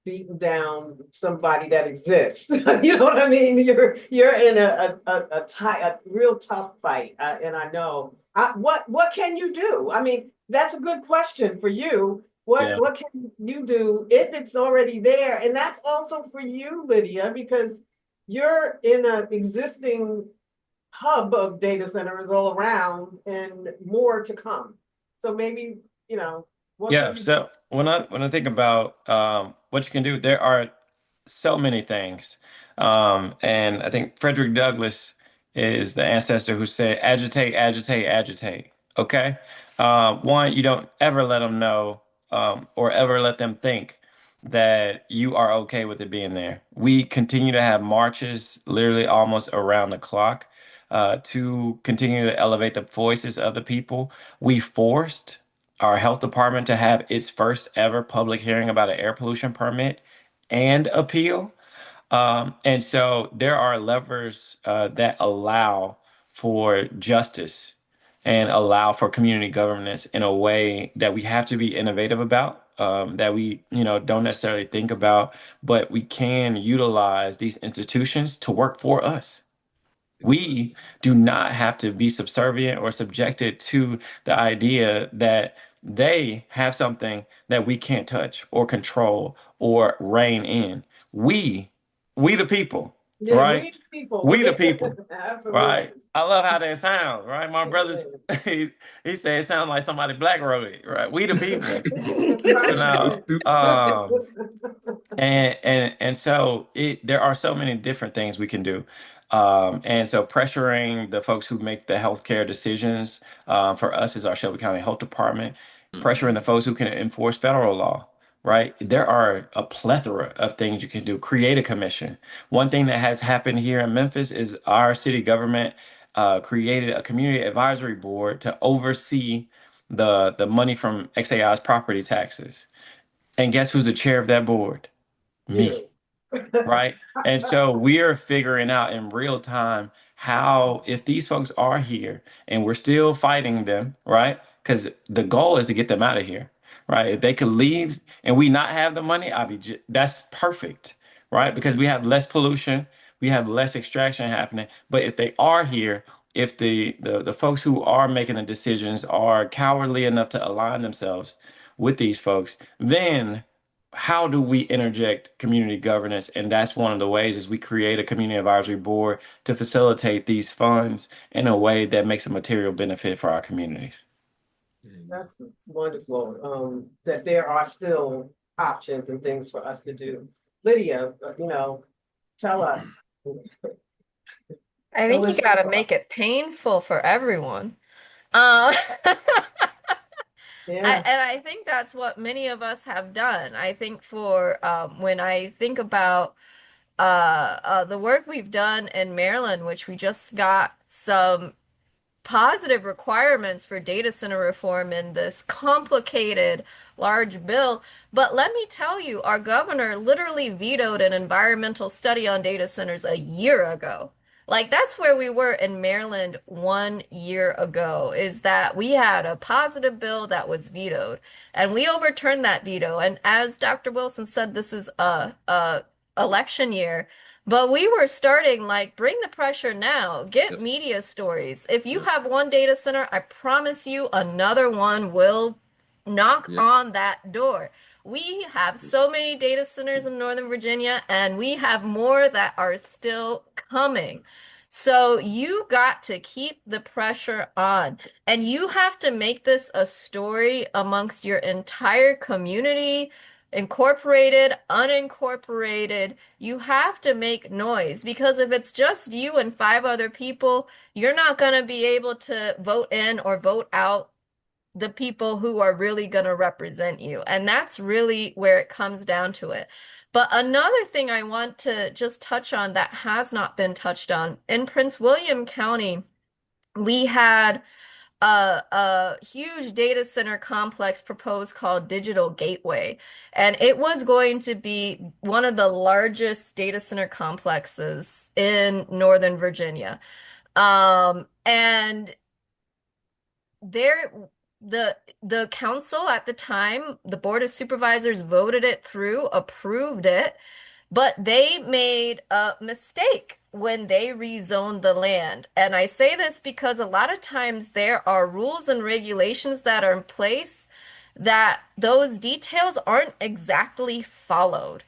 beating down somebody that exists. You know what I mean? You're in a real tough fight, and I know. What can you do? I mean, that's a good question for you. What can you do if it's already there? And that's also for you, Lydia, because you're in an existing hub of data centers all around and more to come. So maybe, what can you do? So when I think about what you can do, there are so many things. And I think Frederick Douglass is the ancestor who said, agitate, agitate, agitate. Okay. One, you don't ever let them know, or ever let them think that you are okay with it being there. We continue to have marches literally almost around the clock, to continue to elevate the voices of the people. We forced our health department to have its first ever public hearing about an air pollution permit and appeal. And so there are levers that allow for justice and allow for community governance in a way that we have to be innovative about, that we, don't necessarily think about, but we can utilize these institutions to work for us. We do not have to be subservient or subjected to the idea that they have something that we can't touch or control or rein in. We, we the people, Yeah, right? we people. We the people, Absolutely. right? I love how that sounds, right? My brothers, Absolutely. he said it sounds like somebody black wrote it, right? We the people, you Right. Super, know. super. And so there are so many different things we can do. And so pressuring the folks who make the healthcare decisions, for us is our Shelby County Health Department, pressuring the folks who can enforce federal law, right? There are a plethora of things you can do. Create a commission. One thing that has happened here in Memphis is our city government created a community advisory board to oversee the money from XAI's property taxes. And guess who's the chair of that board? Me, You. right? And so we are figuring out in real time how, if these folks are here and we're still fighting them, right? Because the goal is to get them out of here, right? If they could leave and we not have the money, that's perfect, right? Because we have less pollution, we have less extraction happening. But if they are here, if the folks who are making the decisions are cowardly enough to align themselves with these folks, then how do we interject community governance? And that's one of the ways is we create a community advisory board to facilitate these funds in a way that makes a material benefit for our communities. That's wonderful. That there are still options and things for us to do. Lydia, tell us. I Tell think you us your got to thoughts. make it painful for everyone. Um, Yeah. and I think that's what many of us have done. I think for when I think about the work we've done in Maryland, which we just got some positive requirements for data center reform in this complicated large bill. But let me tell you, our governor literally vetoed an environmental study on data centers a year ago. Like that's where we were in Maryland 1 year ago, is that we had a positive bill that was vetoed and we overturned that veto. And as Dr. Wilson said, this is a election year. But we were starting like bring the pressure now. Get Yep, media stories. If you yep, have one data center, I promise you another one will knock yep, on that door. We have so many data centers in Northern Virginia, and we have more that are still coming. So you got to keep the pressure on, and you have to make this a story amongst your entire community, incorporated, unincorporated. You have to make noise because if it's just you and five other people, you're not going to be able to vote in or vote out the people who are really going to represent you. And that's really where it comes down to it. But another thing I want to just touch on that has not been touched on in Prince William County, we had a huge data center complex proposed called Digital Gateway. And it was going to be one of the largest data center complexes in Northern Virginia. And there the council at the time, the Board of Supervisors voted it through, approved it, but they made a mistake when they rezoned the land. And I say this because a lot of times there are rules and regulations that are in place that those details aren't exactly followed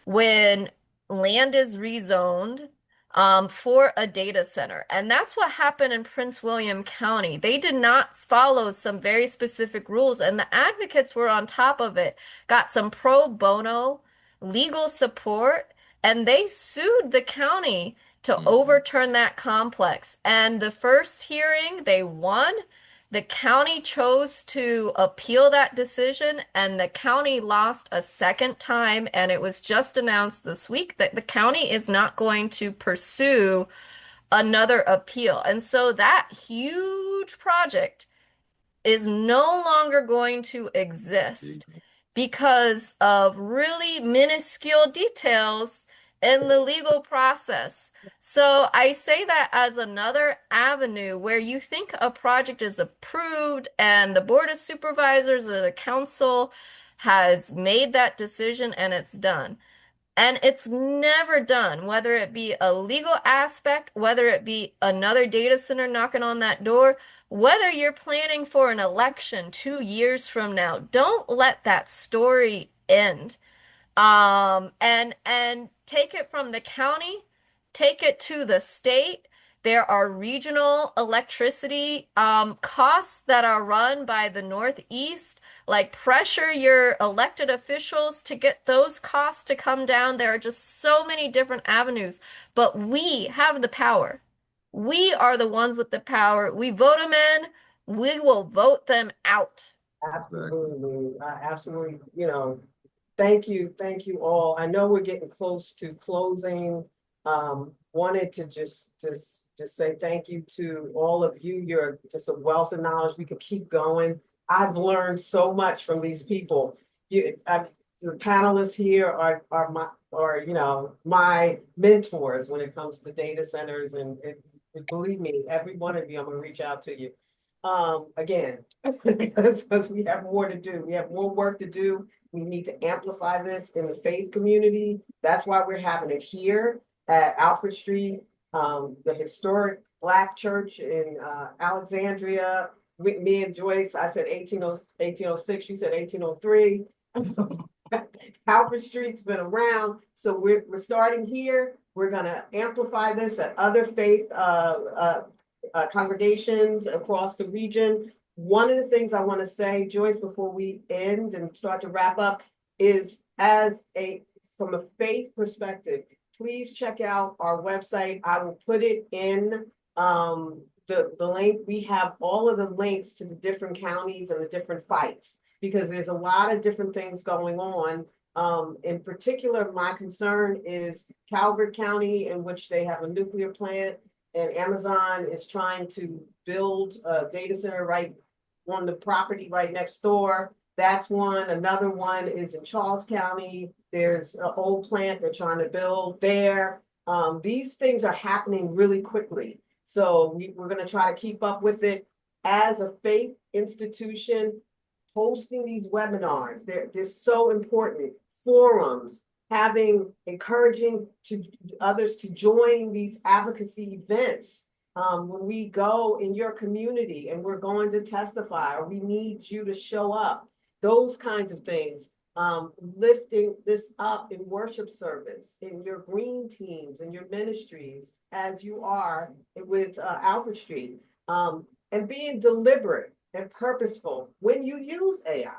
when land is rezoned for a data center. And that's what happened in Prince William County. They did not follow some very specific rules, and the advocates were on top of it, got some pro bono legal support, and they sued the county to overturn that complex. And the first hearing, they won. The county chose to appeal that decision, and the county lost a second time. And it was just announced this week that the county is not going to pursue another appeal. And so that huge project is no longer going to exist because of really minuscule details in the legal process. So I say that as another avenue where you think a project is approved and the Board of Supervisors or the council has made that decision and it's done. And it's never done, whether it be a legal aspect, whether it be another data center knocking on that door, whether you're planning for an election 2 years from now. Don't let that story end. And take it from the county, take it to the state. There are regional electricity costs that are run by the Northeast. Like, pressure your elected officials to get those costs to come down. There are just so many different avenues, but we have the power. We are the ones with the power. We vote them in, we will vote them out. Absolutely, absolutely. Thank you all. I know we're getting close to closing. Wanted to just say thank you to all of you. You're just a wealth of knowledge. We could keep going. I've learned so much from these people. The panelists here are my mentors when it comes to data centers, and believe me, every one of you, I'm gonna reach out to you. Again, because we have more to do. We have more work to do. We need to amplify this in the faith community. That's why we're having it here at Alfred Street, the historic Black church in Alexandria. With me and Joyce, I said 1806, she said 1803. Alfred Street's been around, so we're starting here. We're gonna amplify this at other faith congregations across the region. One of the things I want to say, Joyce, before we end and start to wrap up, is from a faith perspective, please check out our website. I will put it in the link. We have all of the links to the different counties and the different fights, because there's a lot of different things going on. In particular, my concern is Calvert County, in which they have a nuclear plant, and Amazon is trying to build a data center right on the property right next door. That's one. Another one is in Charles County. There's an old plant they're trying to build there. These things are happening really quickly. So we're going to try to keep up with it. As a faith institution, hosting these webinars, they're so important. Forums, encouraging others to join these advocacy events. When we go in your community and we're going to testify, or we need you to show up, those kinds of things. Lifting this up in worship service, in your green teams, in your ministries, as you are with Alfred Street, and being deliberate and purposeful when you use AI.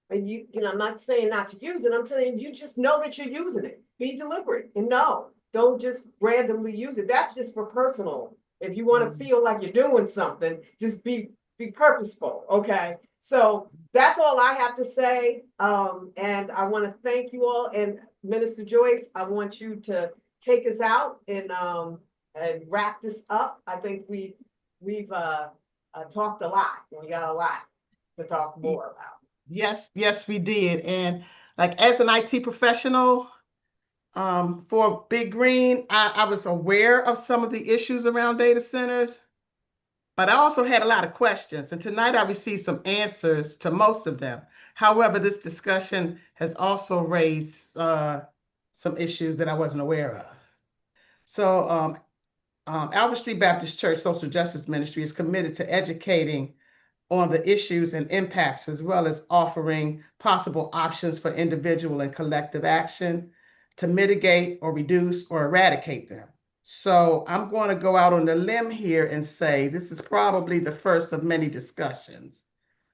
And I'm not saying not to use it. I'm saying you just know that you're using it. Be deliberate and don't just randomly use it. That's just for personal. If you want to feel like you're doing something, just be purposeful. Okay. So that's all I have to say. And I want to thank you all. And Minister Joyce, I want you to take us out and wrap this up. I think we've talked a lot. We got a lot to talk more about. Yes, we did. And like, as an IT professional, for Big Green, I was aware of some of the issues around data centers, but I also had a lot of questions. And tonight I received some answers to most of them. However, this discussion has also raised some issues that I wasn't aware of. So Alfred Street Baptist Church Social Justice Ministry is committed to educating on the issues and impacts, as well as offering possible options for individual and collective action to mitigate or reduce or eradicate them. So I'm going to go out on the limb here and say this is probably the first of many discussions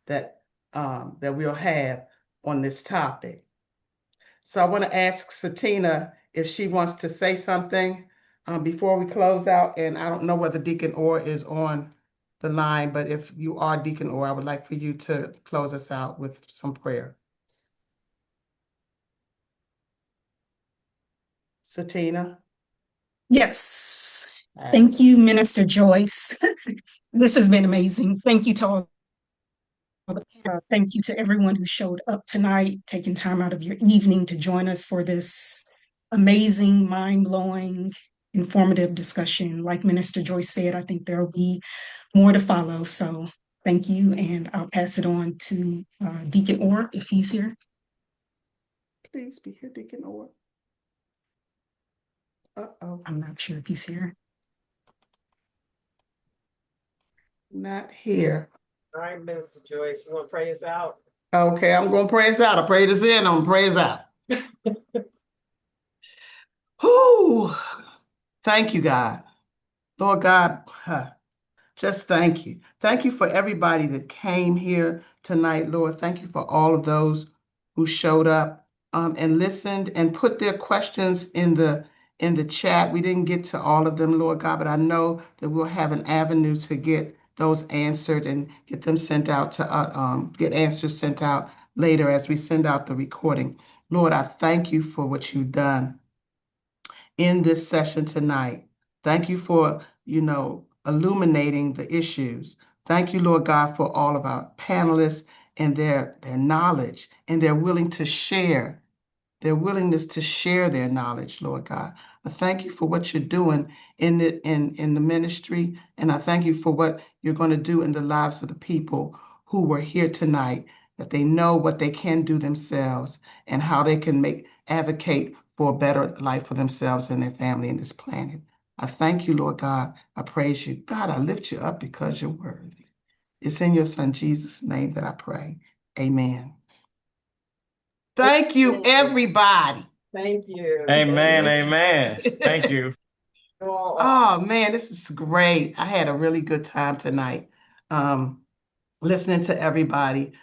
that we'll have on this topic. So I want to ask Satina if she wants to say something before we close out. And I don't know whether Deacon Orr is on the line, but if you are Deacon Orr, I would like for you to close us out with some prayer. Satina? Yes. Thank you, Minister Joyce. This has been amazing. Thank you to all. Thank you to everyone who showed up tonight, taking time out of your evening to join us for this amazing, mind-blowing, informative discussion. Like Minister Joyce said, I think there will be more to follow. So thank you, and I'll pass it on to Deacon Orr if he's here. Please be here, Deacon Orr. I'm not sure if he's here. Not here. All right, Minister Joyce, you want to pray us out? Okay, I'm going to pray us out. I prayed us in, I'm going to pray us out. Whew. Thank you, God. Lord God, just thank you. Thank you for everybody that came here tonight, Lord. Thank you for all of those who showed up and listened and put their questions in the chat. We didn't get to all of them, Lord God, but I know that we'll have an avenue to get those answered and get them sent out to get answers sent out later as we send out the recording. Lord, I thank you for what you've done in this session tonight. Thank you for, illuminating the issues. Thank you, Lord God, for all of our panelists and their knowledge and their willingness to share their knowledge, Lord God. I thank you for what you're doing in the ministry, and I thank you for what you're going to do in the lives of the people who were here tonight, that they know what they can do themselves and how they can advocate for a better life for themselves and their family in this planet. I thank you, Lord God. I praise you. God, I lift you up because you're worthy. It's in your son Jesus' name that I pray. Amen. Thank you, everybody. Thank you. Amen. Amen. Thank you. Oh, man, this is great. I had a really good time tonight listening to everybody.